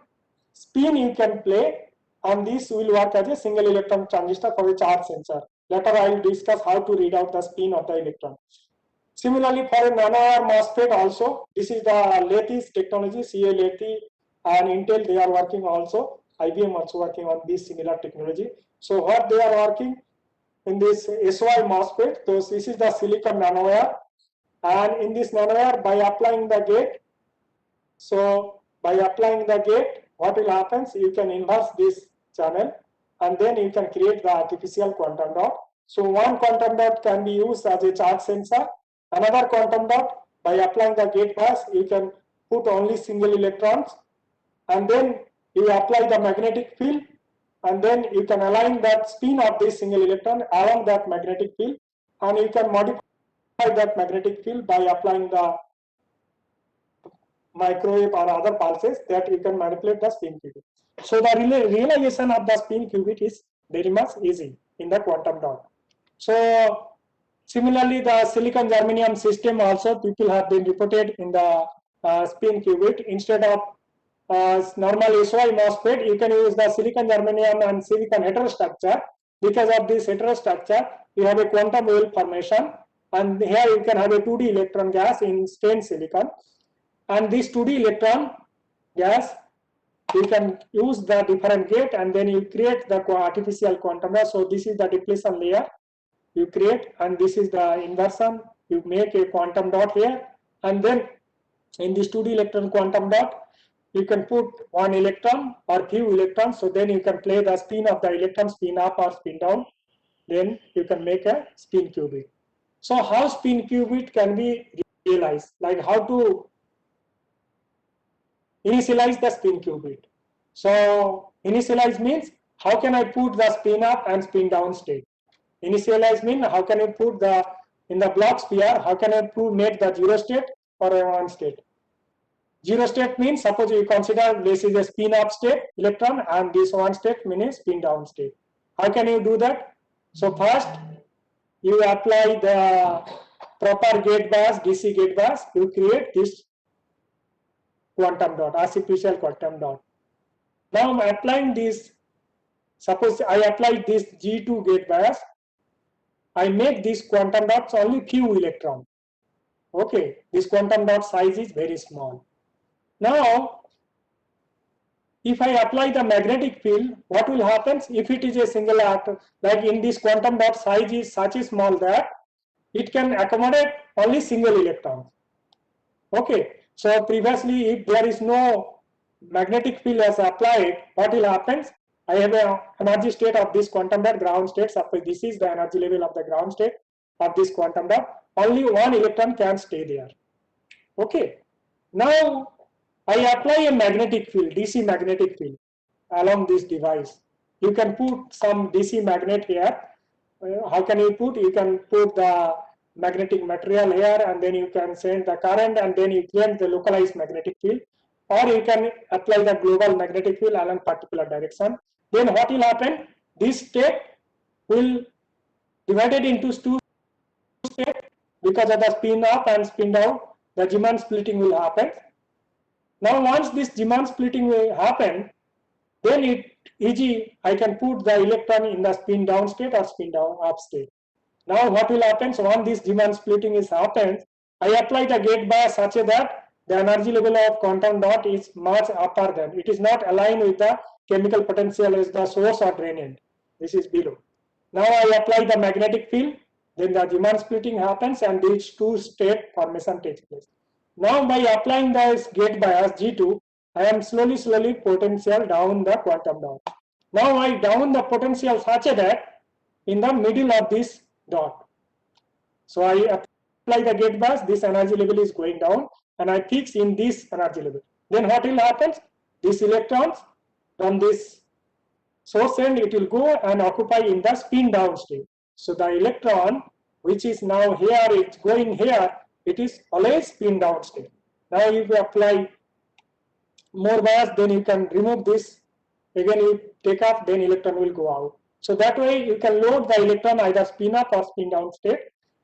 spin you can play, and this will work as a single electron transistor for a charge sensor. Later I will discuss how to read out the spin of the electron. Similarly, for a nanowire MOSFET also, this is the latest technology, CA Lathe and Intel, they are working also. IBM also working on this similar technology. So what they are working in this SY MOSFET, so this is the silicon nanowire, and in this nanowire by applying the gate, so by applying the gate, what will happen? You can inverse this channel, and then you can create the artificial quantum dot. So one quantum dot can be used as a charge sensor. Another quantum dot, by applying the gate bias, you can put only single electrons, and then you apply the magnetic field, and then you can align that spin of this single electron along that magnetic field, and you can modify that magnetic field by applying the microwave or other pulses that you can manipulate the spin qubit. So the realization of the spin qubit is very much easy in the quantum dot. So similarly, the silicon germanium system also people have been reported in the spin qubit. Instead of normal SY MOSFET, you can use the silicon germanium and silicon heterostructure. Because of this heterostructure, you have a quantum well formation, and here you can have a 2D electron gas in stained silicon. And this 2D electron gas, you can use the different gate, and then you create the artificial quantum dot. So this is the depletion layer you create, and this is the inversion. You make a quantum dot here, and then in this 2D electron quantum dot, you can put one electron or few electrons. So then you can play the spin of the electron, spin up or spin down. Then you can make a spin qubit. So how spin qubit can be realized? Like how to initialize the spin qubit. So initialize means how can I put the spin up and spin down state. Initialize means how can I put the in the Bloch sphere, how can I make the 0 state or a 1 state. 0 state means suppose you consider this is a spin up state electron, and this 1 state means spin down state. How can you do that? So first you apply the proper gate bias, DC gate bias, you create this quantum dot, artificial quantum dot. Now I'm applying this, suppose I apply this G2 gate bias, I make this quantum dots only few electrons. Okay, this quantum dot size is very small. Now, if I apply the magnetic field, what will happen? If it is a single atom, like in this quantum dot size is such small that it can accommodate only single electrons. Okay, so previously if there is no magnetic field as applied, what will happen? I have an energy state of this quantum dot, ground state. Suppose this is the energy level of the ground state of this quantum dot. Only one electron can stay there. Okay. Now I apply a magnetic field, DC magnetic field, along this device. You can put some DC magnet here. How can you put? You can put the magnetic material here, and then you can send the current, and then you create the localized magnetic field, or you can apply the global magnetic field along particular direction. Then what will happen? This state will divided into two states because of the spin up and spin down. The Zeeman splitting will happen. Now once this Zeeman splitting will happen, then I can put the electron in the spin down state or spin down up state. Now what will happen? So once this demand splitting is happened, I apply the gate bias such that the energy level of quantum dot is much upper than. It is not aligned with the chemical potential as the source or drain end. This is below. Now I apply the magnetic field, then the demand splitting happens and these two state formation takes place. Now by applying this gate bias G2, I am slowly potential down the quantum dot. Now I down the potential such that in the middle of this dot. So I apply the gate bias, this energy level is going down and I fix in this energy level. Then what will happen? These electrons from this source end, it will go and occupy in the spin down state. So the electron which is now here, it's going here, it is always spin down state. Now if you apply more bias, then you can remove this, again you take off, then electron will go out. So that way you can load the electron either spin up or spin down state,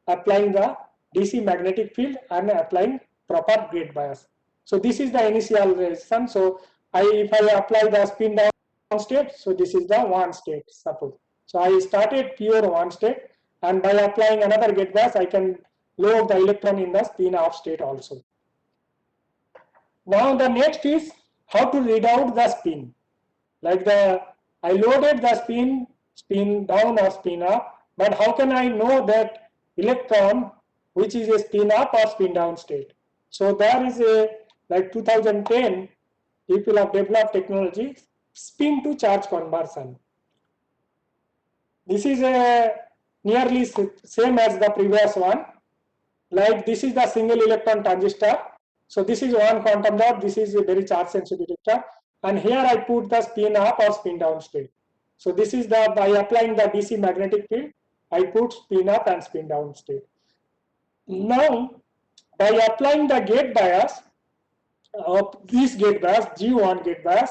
applying the DC magnetic field and applying proper gate bias. So this is the initial resistance. So if I apply the spin down state, so this is the one state, suppose. So I started pure one state, and by applying another gate bias, I can load the electron in the spin off state also. Now the next is how to read out the spin. Like I loaded the spin down or spin up, but how can I know that electron which is a spin up or spin down state? So there is a, like 2010, people have developed technology, spin to charge conversion. This is a nearly same as the previous one. Like this is the single electron transistor. So this is one quantum dot, this is a very charge sensitive detector, and here I put the spin up or spin down state. So this is the, by applying the DC magnetic field, I put spin up and spin down state. Now by applying the gate bias of this gate bias, G1 gate bias,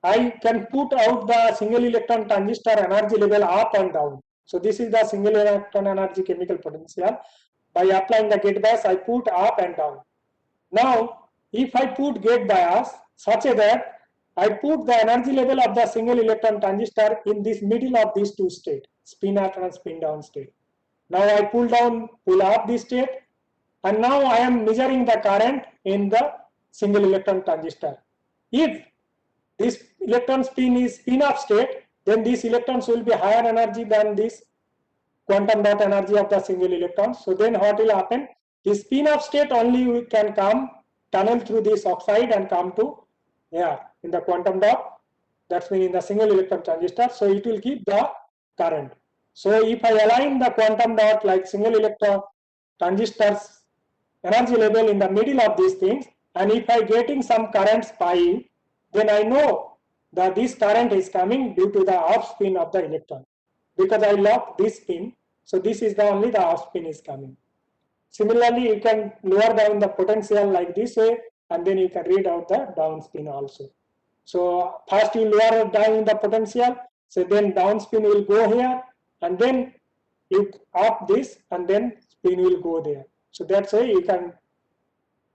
I can put out the single electron transistor energy level up and down. So this is the single electron energy chemical potential. By applying the gate bias, I put up and down. Now, if I put gate bias such that I put the energy level of the single electron transistor in this middle of these two states, spin up and spin down state. Now I pull up this state, and now I am measuring the current in the single electron transistor. If this electron spin is spin up state, then these electrons will be higher energy than this quantum dot energy of the single electron. So then what will happen? The spin up state only can come, tunnel through this oxide and come to here in the quantum dot, that's mean in the single electron transistor. So it will give the current. So if I align the quantum dot like single electron transistors energy level in the middle of these things, and if I getting some current pi, then I know that this current is coming due to the off spin of the electron, because I lock this spin. So this is the only the off spin is coming. Similarly, you can lower down the potential like this way, and then you can read out the down spin also. So first you lower down the potential, so then down spin will go here, and then you up this, and then spin will go there. So that's why you can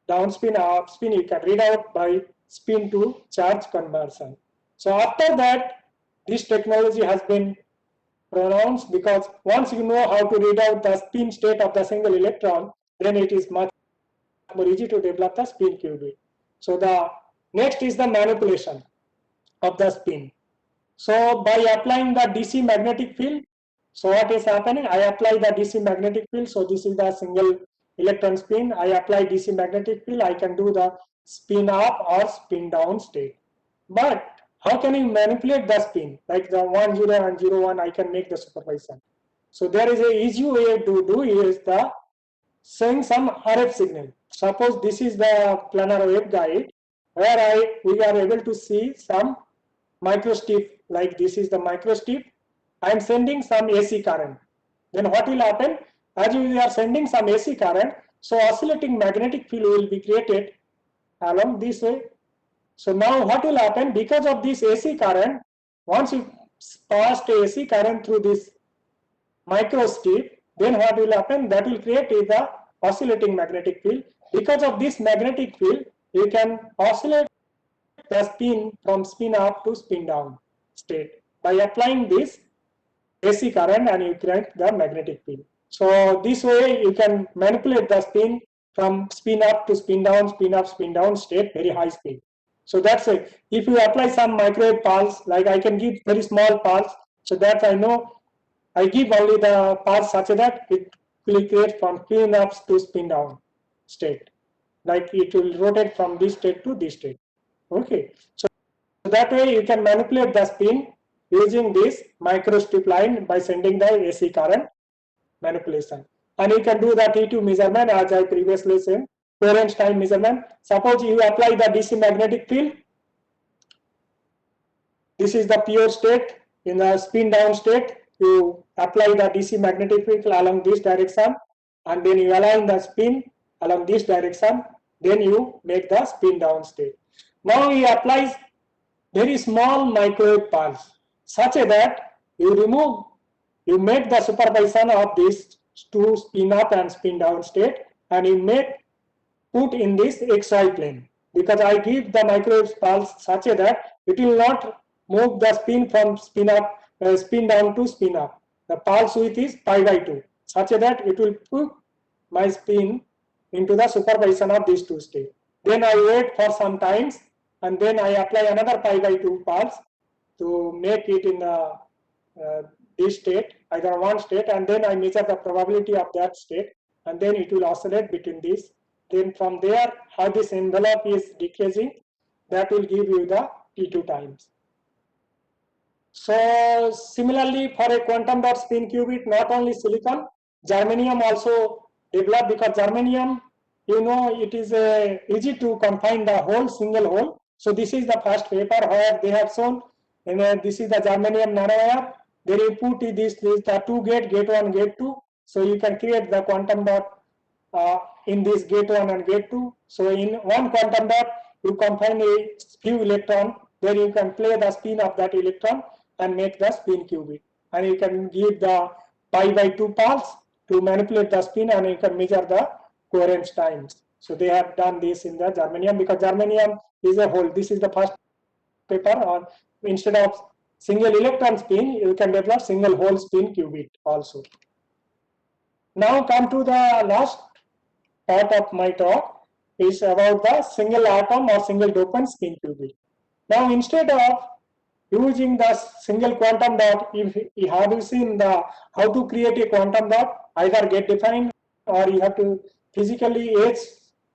down spin, up spin, you can read out by spin to charge conversion. So after that, this technology has been pronounced, because once you know how to read out the spin state of the single electron, then it is much more easy to develop the spin qubit. So the next is the manipulation of the spin. So by applying the DC magnetic field, so what is happening? I apply the DC magnetic field. So this is the single electron spin. I apply DC magnetic field. I can do the spin up or spin down state. But how can you manipulate the spin? Like the 1, 0 and 0, 1, I can make the superposition. So there is a easy way to do is the showing some RF signal. Suppose this is the planar waveguide where we are able to see some microstrip, like this is the microstrip. I am sending some AC current. Then what will happen? As we are sending some AC current, so oscillating magnetic field will be created along this way. So now what will happen? Because of this AC current, once you pass the AC current through this microstrip, then what will happen? That will create the oscillating magnetic field. Because of this magnetic field, you can oscillate the spin from spin up to spin down state by applying this AC current, and you create the magnetic field. So this way you can manipulate the spin from spin up to spin down, spin up, spin down state, very high speed. So that's it. If you apply some microwave pulse, like I can give very small pulse, so that I know I give only the pulse such that it will create from spin up to spin down state. Like it will rotate from this state to this state. Okay. So that way you can manipulate the spin using this microstrip line by sending the AC current manipulation. And you can do the T2 measurement as I previously said, coherence time measurement. Suppose you apply the DC magnetic field. This is the pure state. In the spin down state, you apply the DC magnetic field along this direction, and then you align the spin along this direction, then you make the spin down state. Now he applies very small microwave pulse such that you make the superposition of these two spin up and spin down state, and you put in this XY plane, because I give the microwave pulse such that it will not move the spin from spin up, spin down to spin up. The pulse width is pi by 2, such that it will put my spin into the superposition of these two states. Then I wait for some times, and then I apply another pi by 2 pulse to make it in the this state, either one state, and then I measure the probability of that state, and then it will oscillate between these. Then from there, how this envelope is decreasing, that will give you the T2 times. So similarly, for a quantum dot spin qubit, not only silicon, germanium also developed, because germanium, you know, it is easy to confine the whole single hole. So this is the first paper where they have shown, and this is the germanium nanowire. Then you put this the two gate 1, gate 2. So you can create the quantum dot in this gate 1 and gate 2. So in one quantum dot, you confine a few electron, then you can play the spin of that electron and make the spin qubit. And you can give the pi by 2 pulse to manipulate the spin, and you can measure the coherence times. So they have done this in the germanium, because germanium is a hole. This is the first paper on, instead of single electron spin, you can develop single hole spin qubit also. Now come to the last part of my talk, is about the single atom or single dopant spin qubit. Now instead of using the single quantum dot, if you have seen the how to create a quantum dot, either get defined or you have to physically etch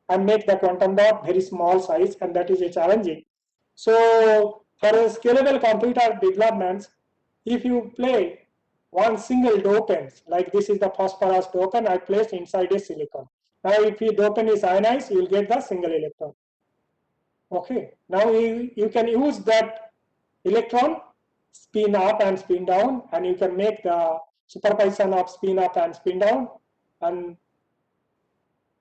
and make the quantum dot very small size, and that is a challenging. So for a scalable computer developments, if you play one single dopant, like this is the phosphorus dopant I placed inside a silicon. Now if the dopant is ionized, you will get the single electron. Okay, now you can use that electron spin up and spin down, and you can make the superposition of spin up and spin down, and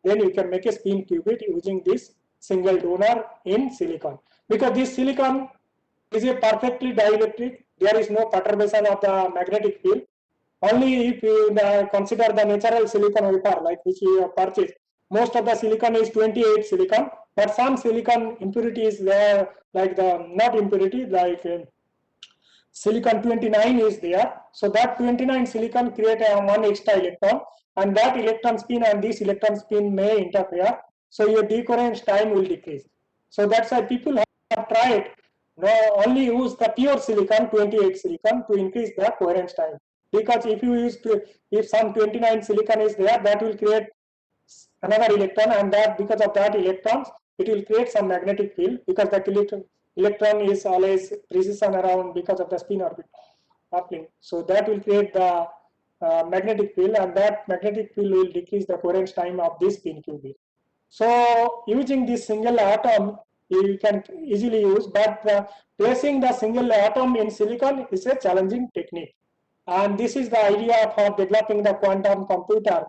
then you can make a spin qubit using this single donor in silicon. Because this silicon is a perfectly dielectric, there is no perturbation of the magnetic field. Only if you consider the natural silicon wafer, like which you have purchased, most of the silicon is 28 silicon, but some silicon impurity is there, like the not impurity, like silicon 29 is there. So that 29 silicon create one extra electron, and that electron spin and this electron spin may interfere. So your decoherence time will decrease. So that's why people have tried only use the pure silicon 28 silicon to increase the coherence time. Because if you use if some 29 silicon is there, that will create another electron, and that because of that electrons, it will create some magnetic field, because the electron is always precision around because of the spin orbit coupling. So that will create the magnetic field, and that magnetic field will decrease the coherence time of this spin qubit. So using this single atom, you can easily use, but placing the single atom in silicon is a challenging technique. And this is the idea for developing the quantum computer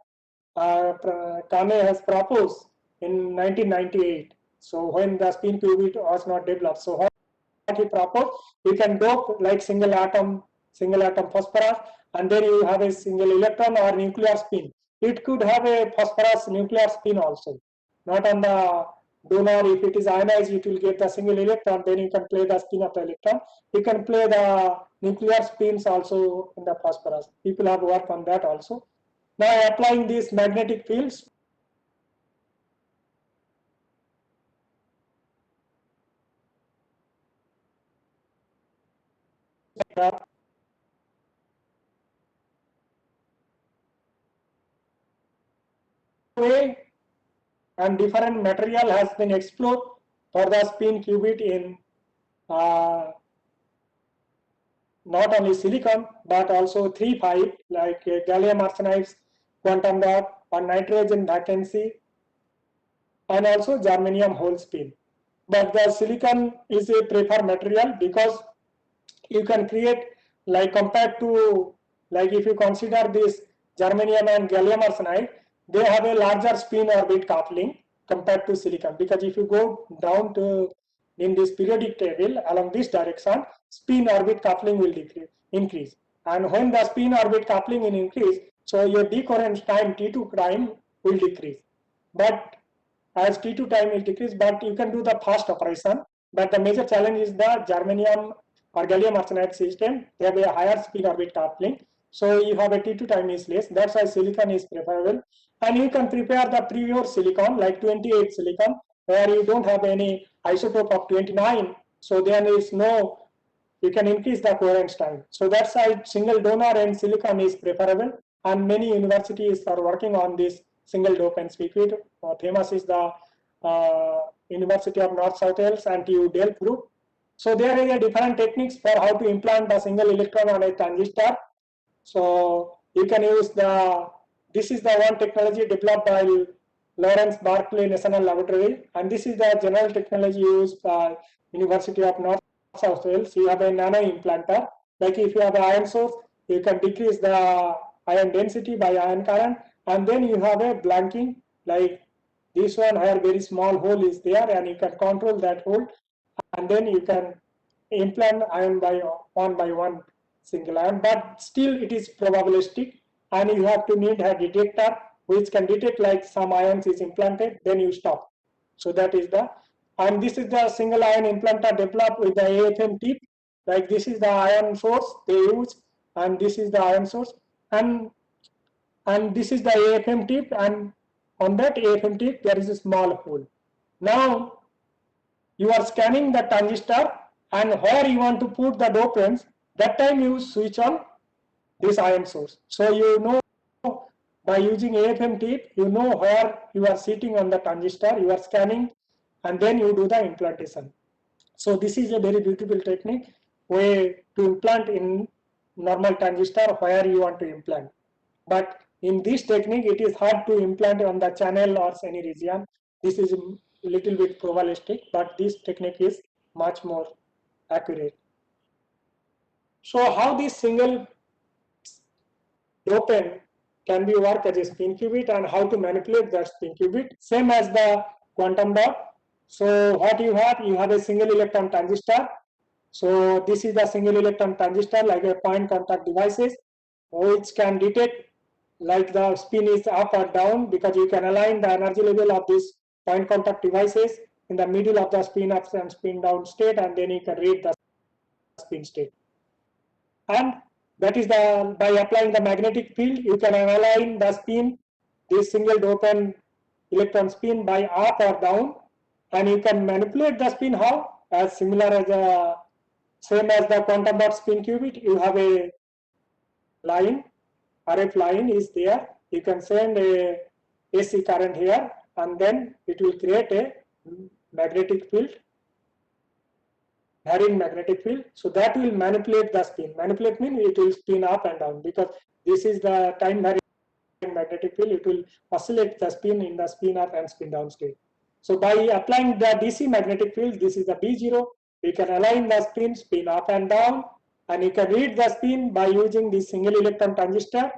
Kame has proposed in 1998. So when the spin qubit was not developed, so what he proposed, you can dope like single atom phosphorus, and then you have a single electron or nuclear spin. It could have a phosphorus nuclear spin also, not on the donor, if it is ionized, it will get the single electron, then you can play the spin of the electron. You can play the nuclear spins also in the phosphorus. People have worked on that also. Now applying these magnetic fields, way and different material has been explored for the spin qubit in not only silicon but also 3-5 like gallium arsenide quantum dot or nitrogen vacancy and also germanium hole spin. But the silicon is a preferred material because you can create, like compared to, like if you consider this germanium and gallium arsenide, they have a larger spin orbit coupling compared to silicon, because if you go down to in this periodic table along this direction, spin orbit coupling will increase, and when the spin orbit coupling will increase, so your decoherence time T2 time will decrease. But as T2 time will decrease, but you can do the fast operation. But the major challenge is the germanium or gallium arsenide system. They have a higher spin orbit coupling, so you have a T2 time is less. That's why silicon is preferable. And you can prepare the pure silicon like 28 silicon, where you don't have any isotope of 29. So there is no, you can increase the coherence time. So that's why single donor and silicon is preferable. And many universities are working on this single dope and speakweed. Famous is the University of North South Wales and TU Delft group. So there are different techniques for how to implant a single electron on a transistor. So you can use this is the one technology developed by Lawrence Berkeley National Laboratory, and this is the general technology used by University of North South Wales. You have a nano implanter. Like if you have an ion source, you can decrease the ion density by ion current, and then you have a blanking like this one where very small hole is there, and you can control that hole, and then you can implant ion by one single ion. But still it is probabilistic, and you have to need a detector which can detect like some ions is implanted, then you stop. So that is the, and this is the single ion implanter developed with the AFM tip. Like this is the ion source they use, and this is the ion source, and this is the AFM tip, and on that AFM tip there is a small hole. Now you are scanning the transistor, and where you want to put the dopants, that time you switch on this ion source. So you know, by using AFM tip, you know where you are sitting on the transistor, you are scanning, and then you do the implantation. So this is a very beautiful technique way to implant in normal transistor where you want to implant. But in this technique, it is hard to implant on the channel or any region. This is a little bit probabilistic, but this technique is much more accurate. So how this single dopant can be work as a spin qubit and how to manipulate that spin qubit, same as the quantum dot. So what you have a single electron transistor. So this is the single electron transistor, like a point contact devices, which can detect like the spin is up or down, because you can align the energy level of these point contact devices in the middle of the spin up and spin down state, and then you can read the spin state. And that is the, by applying the magnetic field, you can align the spin, this single dopant electron spin by up or down, and you can manipulate the spin how, as similar as a same as the quantum dot spin qubit. You have a line, RF line is there. You can send a AC current here, and then it will create a magnetic field, varying magnetic field. So that will manipulate the spin. Manipulate means it will spin up and down, because this is the time varying magnetic field. It will oscillate the spin in the spin up and spin down state. So by applying the DC magnetic field, this is the B0, we can align the spin up and down, and you can read the spin by using this single electron transistor,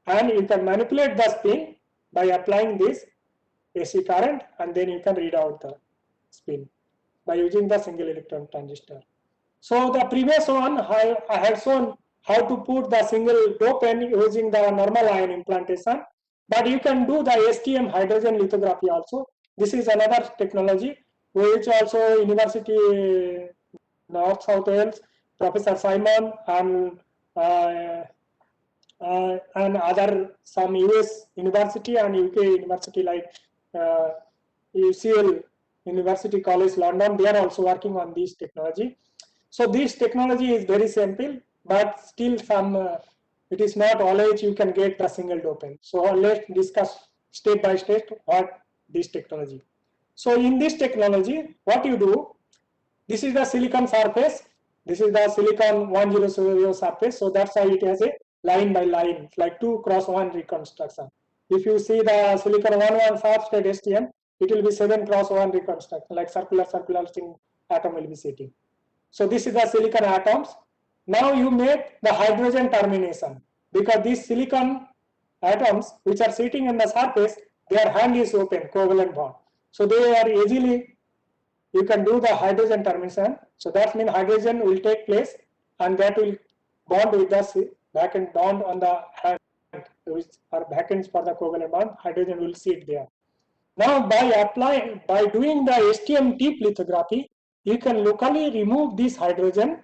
and you can manipulate the spin by applying this AC current, and then you can read out the spin by using the single electron transistor. So the previous one, I had shown how to put the single dopant using the normal ion implantation, but you can do the STM hydrogen lithography also. This is another technology which also University North South Wales, Professor Simon uh, and other some US university and UK university like UCL University College London, they are also working on this technology. So this technology is very simple, but still it is not always you can get the single dopant. So let's discuss step by step what this technology. So in this technology, what you do, this is the silicon surface. This is the silicon 1000 surface. So that's why it has a line by line, like 2x1 reconstruction. If you see the silicon 11 substrate STM, it will be 7x1 reconstruction, like circular thing atom will be sitting. So this is the silicon atoms. Now you make the hydrogen termination, because these silicon atoms which are sitting in the surface, their hand is open, covalent bond. So they are easily, you can do the hydrogen termination. So that means hydrogen will take place and that will bond with the back end bond on the hand, which are back ends for the covalent bond. Hydrogen will sit there. Now by doing the STM deep lithography, you can locally remove this hydrogen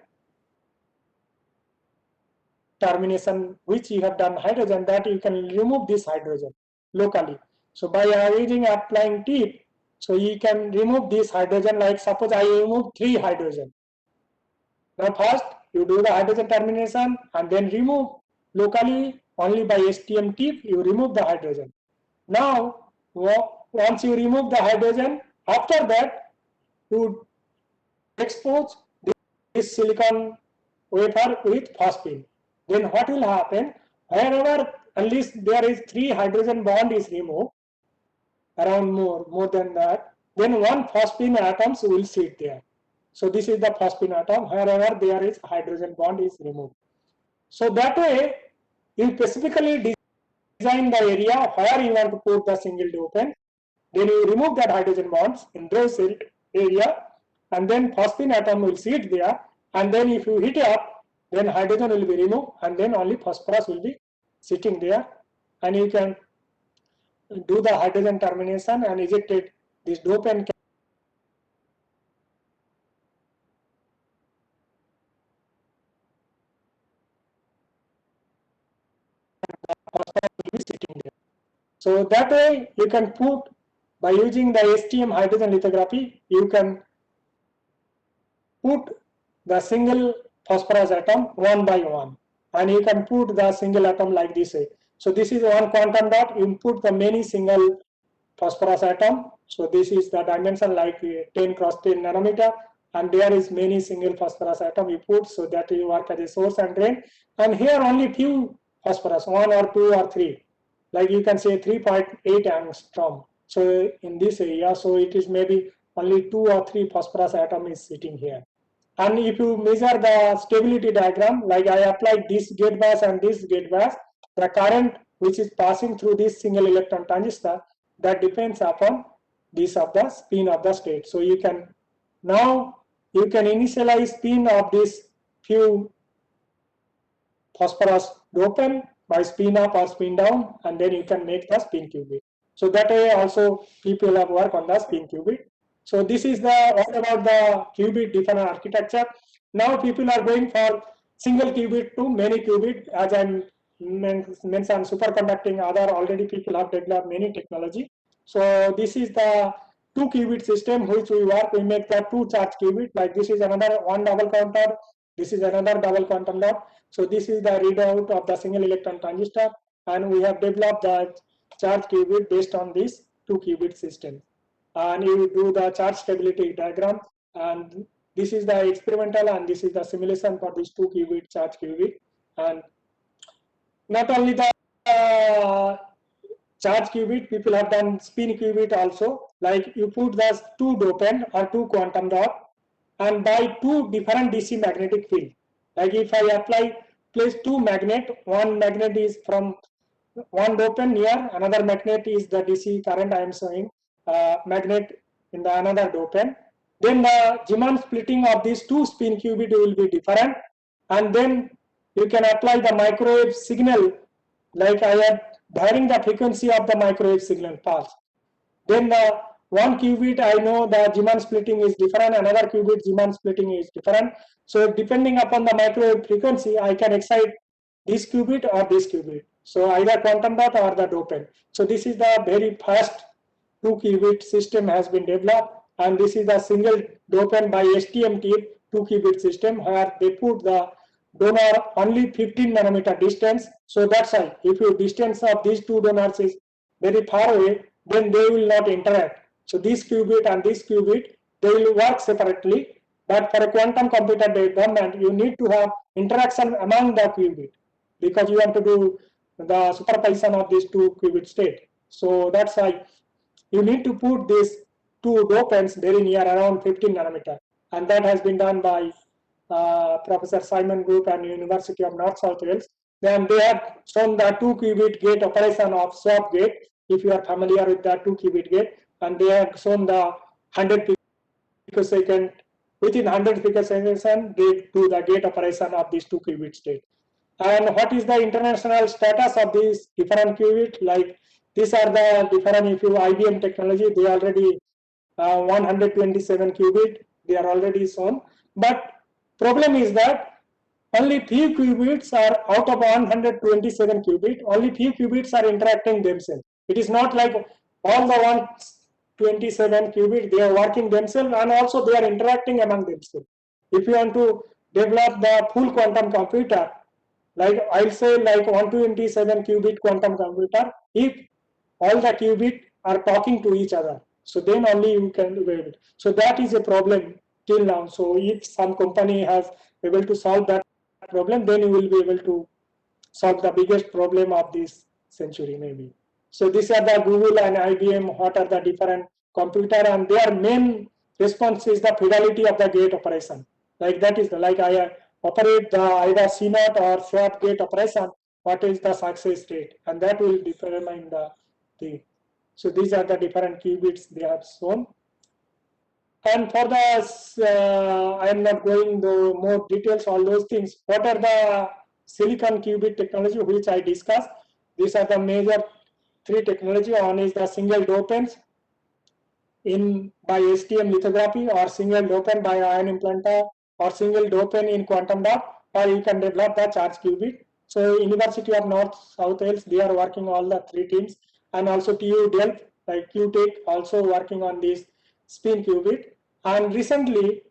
termination, which you have done hydrogen, that you can remove this hydrogen locally. So by applying deep, so you can remove this hydrogen, like suppose I remove 3 hydrogen. Now first you do the hydrogen termination and then remove locally only by STM tip, you remove the hydrogen. Now once you remove the hydrogen, after that you expose this silicon wafer with phosphine. Then what will happen? Wherever at least there is 3 hydrogen bond is removed, around more than that, then 1 phosphine atoms will sit there. So this is the phosphine atom. Wherever there is hydrogen bond is removed. So that way you specifically design the area where you want to put the single dopant. Then you remove that hydrogen bonds in those area, and then phosphine atom will sit there. And then if you heat it up, then hydrogen will be removed, and then only phosphorus will be sitting there, and you can do the hydrogen termination and eject it. This dopant will be sitting there. So that way you can put, by using the STM hydrogen lithography, you can put the single phosphorus atom one by one, and you can put the single atom like this way. So this is one quantum dot. You put the many single phosphorus atom. So this is the dimension like 10 cross 10 nanometer, and there is many single phosphorus atom you put, so that you work as a source and drain. And here only few phosphorus, 1 or 2 or 3, like you can say 3.8 angstrom. So in this area, so it is maybe only 2 or 3 phosphorus atom is sitting here. And if you measure the stability diagram, like I applied this gate bias and this gate bias, the current which is passing through this single electron transistor, that depends upon this of the spin of the state. So you can now you can initialize spin of this few phosphorus dopant by spin up or spin down, and then you can make the spin qubit. So that way also people have worked on the spin qubit. So this is the all about the qubit different architecture. Now people are going for single qubit to many qubit. As I mentioned, superconducting, other already people have developed many technology. So this is the 2 qubit system which we work. We make the 2 charge qubit. Like this is another 1 double counter. This is another double quantum dot. So this is the readout of the single electron transistor, and we have developed the charge qubit based on this 2 qubit system. And you do the charge stability diagram, and this is the experimental and this is the simulation for this 2 qubit charge qubit. And not only the charge qubit, people have done spin qubit also. Like you put the 2 dopant or 2 quantum dot, and by 2 different DC magnetic field. Like if I place 2 magnet, one magnet is from one dopant near, another magnet is the DC current I am showing, magnet in the another dopant. Then the Zeeman splitting of these 2 spin qubit will be different, and then you can apply the microwave signal, like I am varying the frequency of the microwave signal pulse. Then one qubit, I know the Zeeman splitting is different, another qubit Zeeman splitting is different. So depending upon the microwave frequency, I can excite this qubit or this qubit. So either quantum dot or the dopant. So this is the very first 2 qubit system has been developed, and this is the single dopant by STM tip 2 qubit system where they put the donor only 15 nanometer distance. So that's why if your distance of these two donors is very far away, then they will not interact. So this qubit and this qubit, they will work separately. But for a quantum computer development, you need to have interaction among the qubit because you want to do the superposition of these 2 qubit state. So that's why you need to put these two dopants very near around 15 nanometer. And that has been done by Professor Simon Group and University of North South Wales. Then they have shown the 2 qubit gate operation of swap gate, if you are familiar with the 2 qubit gate, and they have shown the 100 picosecond, within 100 picosecond, they do the gate operation of this 2 qubit state. And what is the international status of these different qubit? Like these are the different, if you IBM technology, they already 127 qubit, they are already shown. But problem is that only few qubits are out of 127 qubit, only few qubits are interacting themselves. It is not like all the 127 qubit, they are working themselves and also they are interacting among themselves. If you want to develop the full quantum computer, like I'll say like 127 qubit quantum computer, if all the qubit are talking to each other, so then only you can do it. So that is a problem till now. So if some company has able to solve that problem, then you will be able to solve the biggest problem of this century maybe. So these are the Google and IBM, what are the different computer, and their main response is the fidelity of the gate operation. Like that is the, like I operate the either CNOT or swap gate operation, what is the success rate, and that will determine the thing. So these are the different qubits they have shown. And for the, I am not going to more details, all those things. What are the silicon qubit technology which I discussed? These are the major three technology. One is the single dopants in by STM lithography, or single dopant by ion implanter, or single dopant in quantum dot, or you can develop the charge qubit. So University of North South Wales, they are working all the three teams, and also TU Delft, like QTech, also working on this spin qubit. And recently,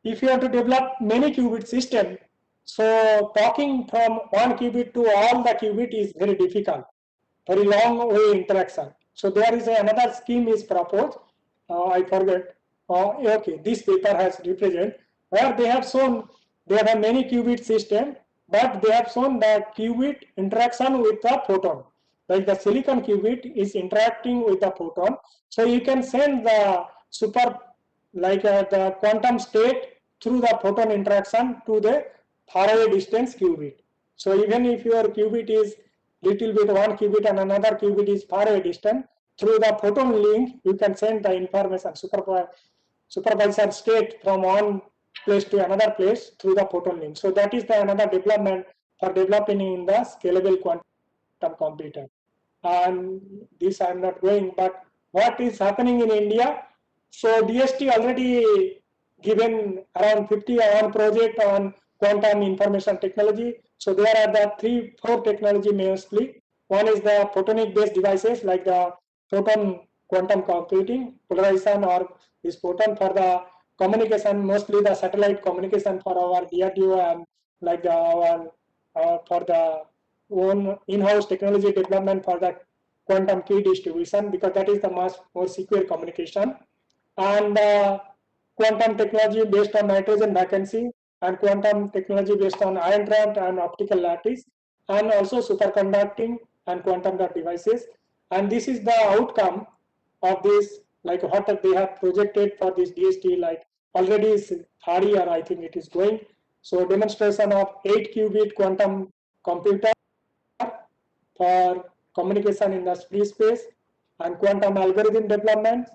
if you want to develop many qubit system, so talking from one qubit to all the qubit is very difficult, very long way interaction. So there is another scheme is proposed. I forget. Okay, this paper has represent where they have shown they have a many qubit system, but they have shown the qubit interaction with the photon. Like the silicon qubit is interacting with the photon, so you can send the super, like the quantum state through the photon interaction to the faraway distance qubit. So even if your qubit is little bit one qubit and another qubit is far away distant, through the photon link you can send the information supervisor state from one place to another place through the photon link. So that is the another development for developing in the scalable quantum computer. And this I am not going, but what is happening in India? So DST already given around 51 project on quantum information technology. So there are the 4 technology mostly. One is the photonic based devices like the photon quantum computing, polarization, or this photon for the communication, mostly the satellite communication for our DRDO, and like the our for the own in-house technology development for the quantum key distribution, because that is the much more secure communication. And quantum technology based on nitrogen vacancy, and quantum technology based on ion trap and optical lattice, and also superconducting and quantum dot devices. And this is the outcome of this, like what they have projected for this DST, like already is third year, I think it is going. So demonstration of 8 qubit quantum computer for communication in the free space, and quantum algorithm development.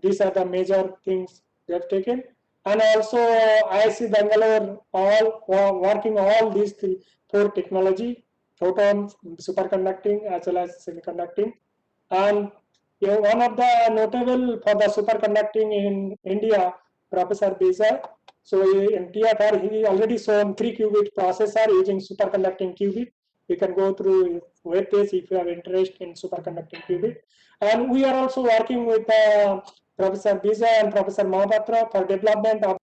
These are the major things they have taken. And also IISc Bangalore all working all these 4 technology, photon, superconducting as well as semiconducting. And One of the notable for the superconducting in India, Professor Bezai. So in TFR, he already shown 3-qubit processor using superconducting qubit. You can go through his web page if you have interest in superconducting qubit. And we are also working with Professor Bezai and Professor Mahapatra for development of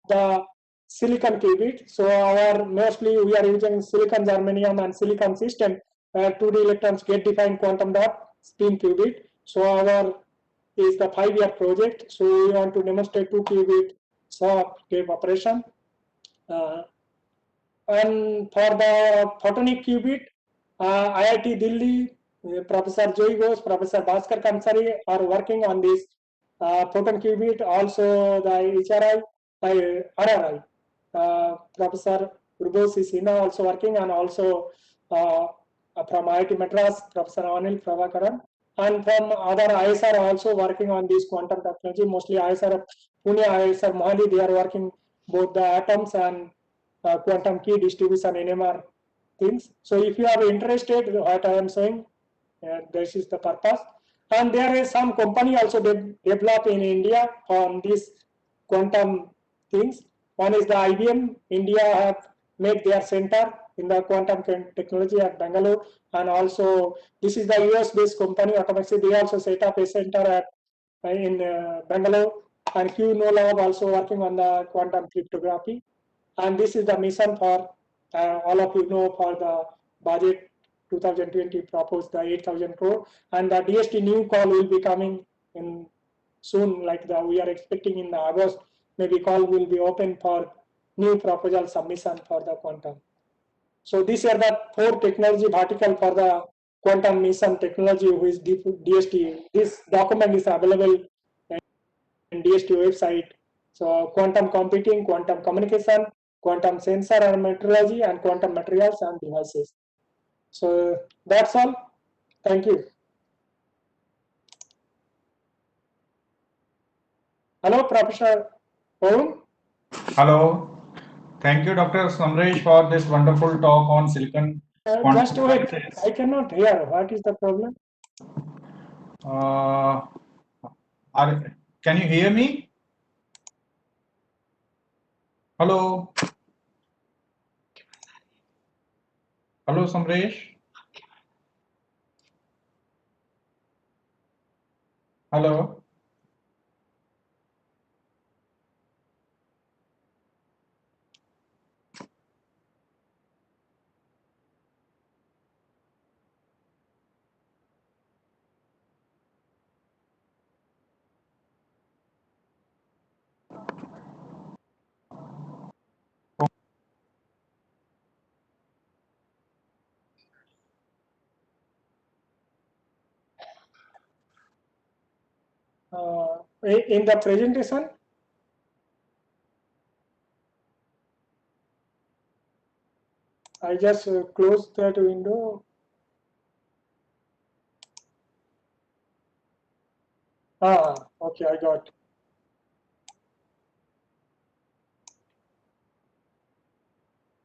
the silicon qubit. So our mostly we are using silicon germanium and silicon system 2D electrons get defined quantum dot spin qubit. So our is the 5-year project. So we want to demonstrate 2-qubit soft gate operation. And for the photonic qubit, IIT Delhi, Professor Joy Ghosh, Professor Bhaskar Kansari are working on this photon qubit. Also the HRI, RRI, Professor Urbosi Sinha also working, and also from IIT Madras, Professor Anil Prabhakaran, and from other ISR also working on this quantum technology. Mostly ISR Pune, ISR Mohali, they are working both the atoms and quantum key distribution NMR things. So if you are interested, what I am saying, this is the purpose. And there is some company also develop in India on these quantum things. One is the IBM. India have made their center in the quantum technology at Bangalore, and also this is the US based company Automaxi. They also set up a center at in Bangalore, and Q Lab also working on the quantum cryptography. And this is the mission for all of you know for the budget 2020 proposed the 8,000 crore, and the DST new call will be coming in soon, like we are expecting in the August, maybe call will be open for new proposal submission for the quantum. So these are the 4 technology vertical for the quantum mission technology with DST. This document is available in DST website. So quantum computing, quantum communication, quantum sensor and metrology, and quantum materials and devices. So that's all. Thank you. Hello, Professor Arun. Hello. Thank you, Dr. Samresh, for this wonderful talk on silicon quantum Just wait. devices. I cannot hear. What is the problem? Uh, can you hear me? Hello. Hello, Samresh. Hello. In the presentation, I just closed that window. Okay, I got.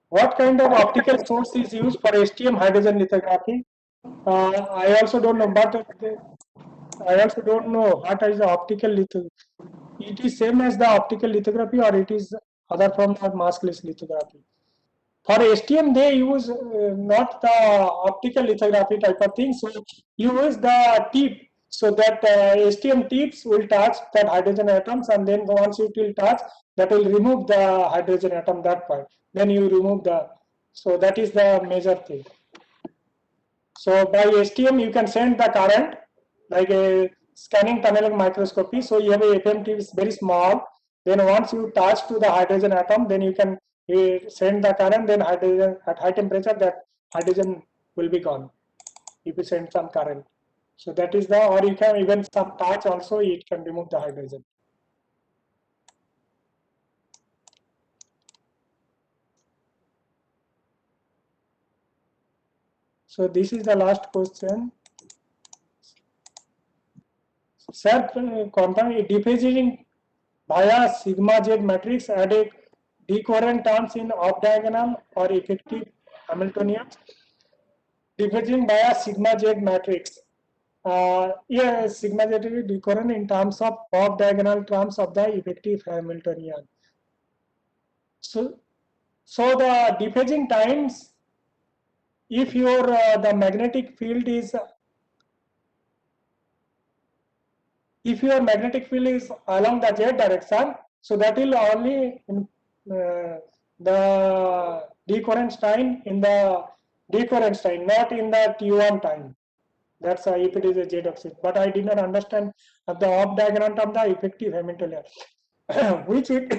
What kind of optical source is used for STM hydrogen lithography? I also don't know, but I also don't know what is the optical lithography. It is same as the optical lithography, or it is other form of maskless lithography. For STM, they use not the optical lithography type of thing. So use the tip, so that STM tips will touch that hydrogen atoms, and then once it will touch, that will remove the hydrogen atom that point. Then you remove the. So that is the major thing. So by STM, you can send the current like a scanning tunneling microscopy. So you have a FMT is very small. Then once you touch to the hydrogen atom, then you can send the current. Then hydrogen at high temperature, that hydrogen will be gone. If you send some current, so that is the, or you can even some touch also, it can remove the hydrogen. So this is the last question. Sir, quantum dephasing via sigma z matrix add a decoherent terms in off diagonal or effective Hamiltonian. Dephasing via sigma z matrix. Yes, sigma z will be different in terms of off diagonal terms of the effective Hamiltonian. So the dephasing times, if your the magnetic field is along the z direction, so that will only the decoherence time in the decoherence time, not in the T1 time. That's if it is a z axis. But I did not understand the off diagram of the effective Hamiltonian, which it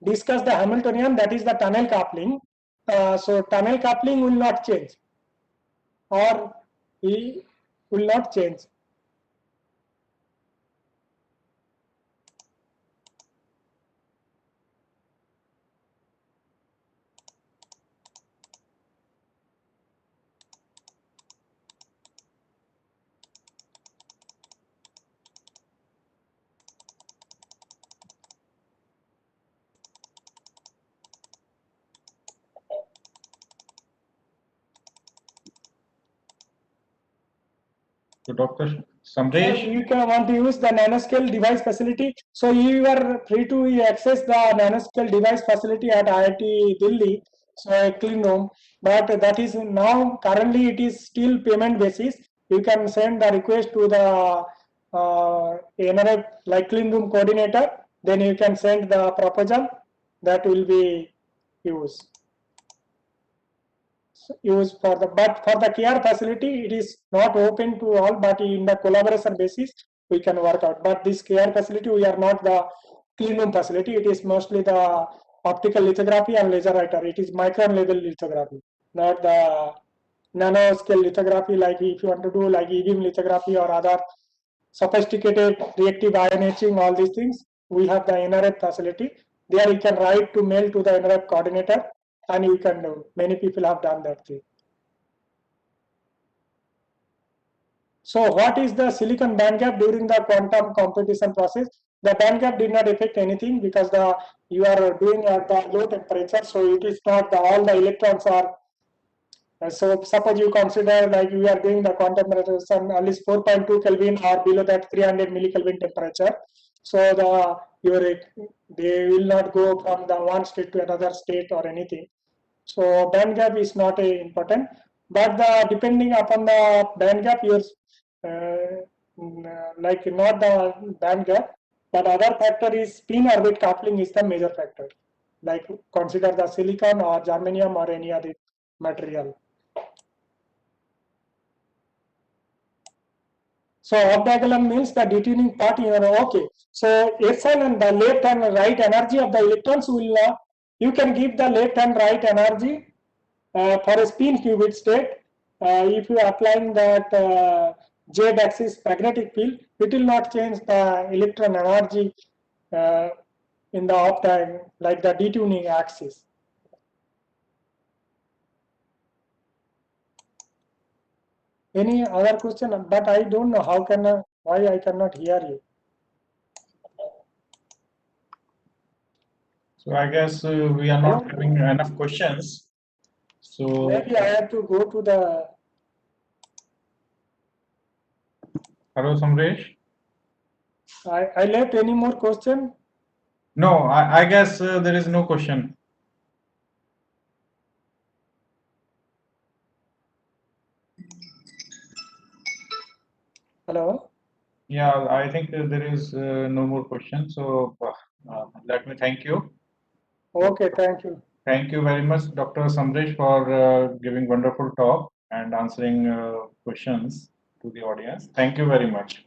discuss the Hamiltonian, that is the tunnel coupling. So tunnel coupling will not change, or he will not change. So Dr. So Samresh, you can want to use the nanoscale device facility. So you are free to access the nanoscale device facility at IIT Delhi, so a clean room. But that is now currently it is still payment basis. You can send the request to the NRF like clean room coordinator. Then you can send the proposal that will be used. Used for the, but for the care facility it is not open to all, but in the collaboration basis we can work out. But this care facility, we are not the clean room facility, it is mostly the optical lithography and laser writer. It is micron level lithography, not the nanoscale lithography. Like if you want to do like e-beam lithography or other sophisticated reactive ion etching, all these things, we have the NRF facility. There you can write to mail to the NRF coordinator and you can do. Many people have done that thing. So what is the silicon band gap during the quantum competition process? The band gap did not affect anything because the you are doing at the low temperature, so it is not the all the electrons are. So suppose you consider like you are doing the quantum computation at least 4.2 Kelvin or below that 300 millikelvin temperature. So they will not go from the one state to another state or anything. So band gap is not important, but depending upon the band gap, your like not the band gap, but other factor is spin orbit coupling is the major factor. Like consider the silicon or germanium or any other material. So off diagonal means the detuning part you know, okay. So SN and the left and right energy of the electrons will you can give the left and right energy for a spin qubit state. If you are applying that z axis magnetic field, it will not change the electron energy in the off diagonal like the detuning axis. Any other question? But I don't know how can why I cannot hear you. so I guess we are not having enough questions. So Maybe I have to go to the. hello Samresh. I left any more question? No, I guess there is no question. Hello. Yeah, I think there is no more question. So let me thank you. Okay, thank you. Thank you very much, Dr. Samresh, for giving wonderful talk and answering questions to the audience. Thank you very much.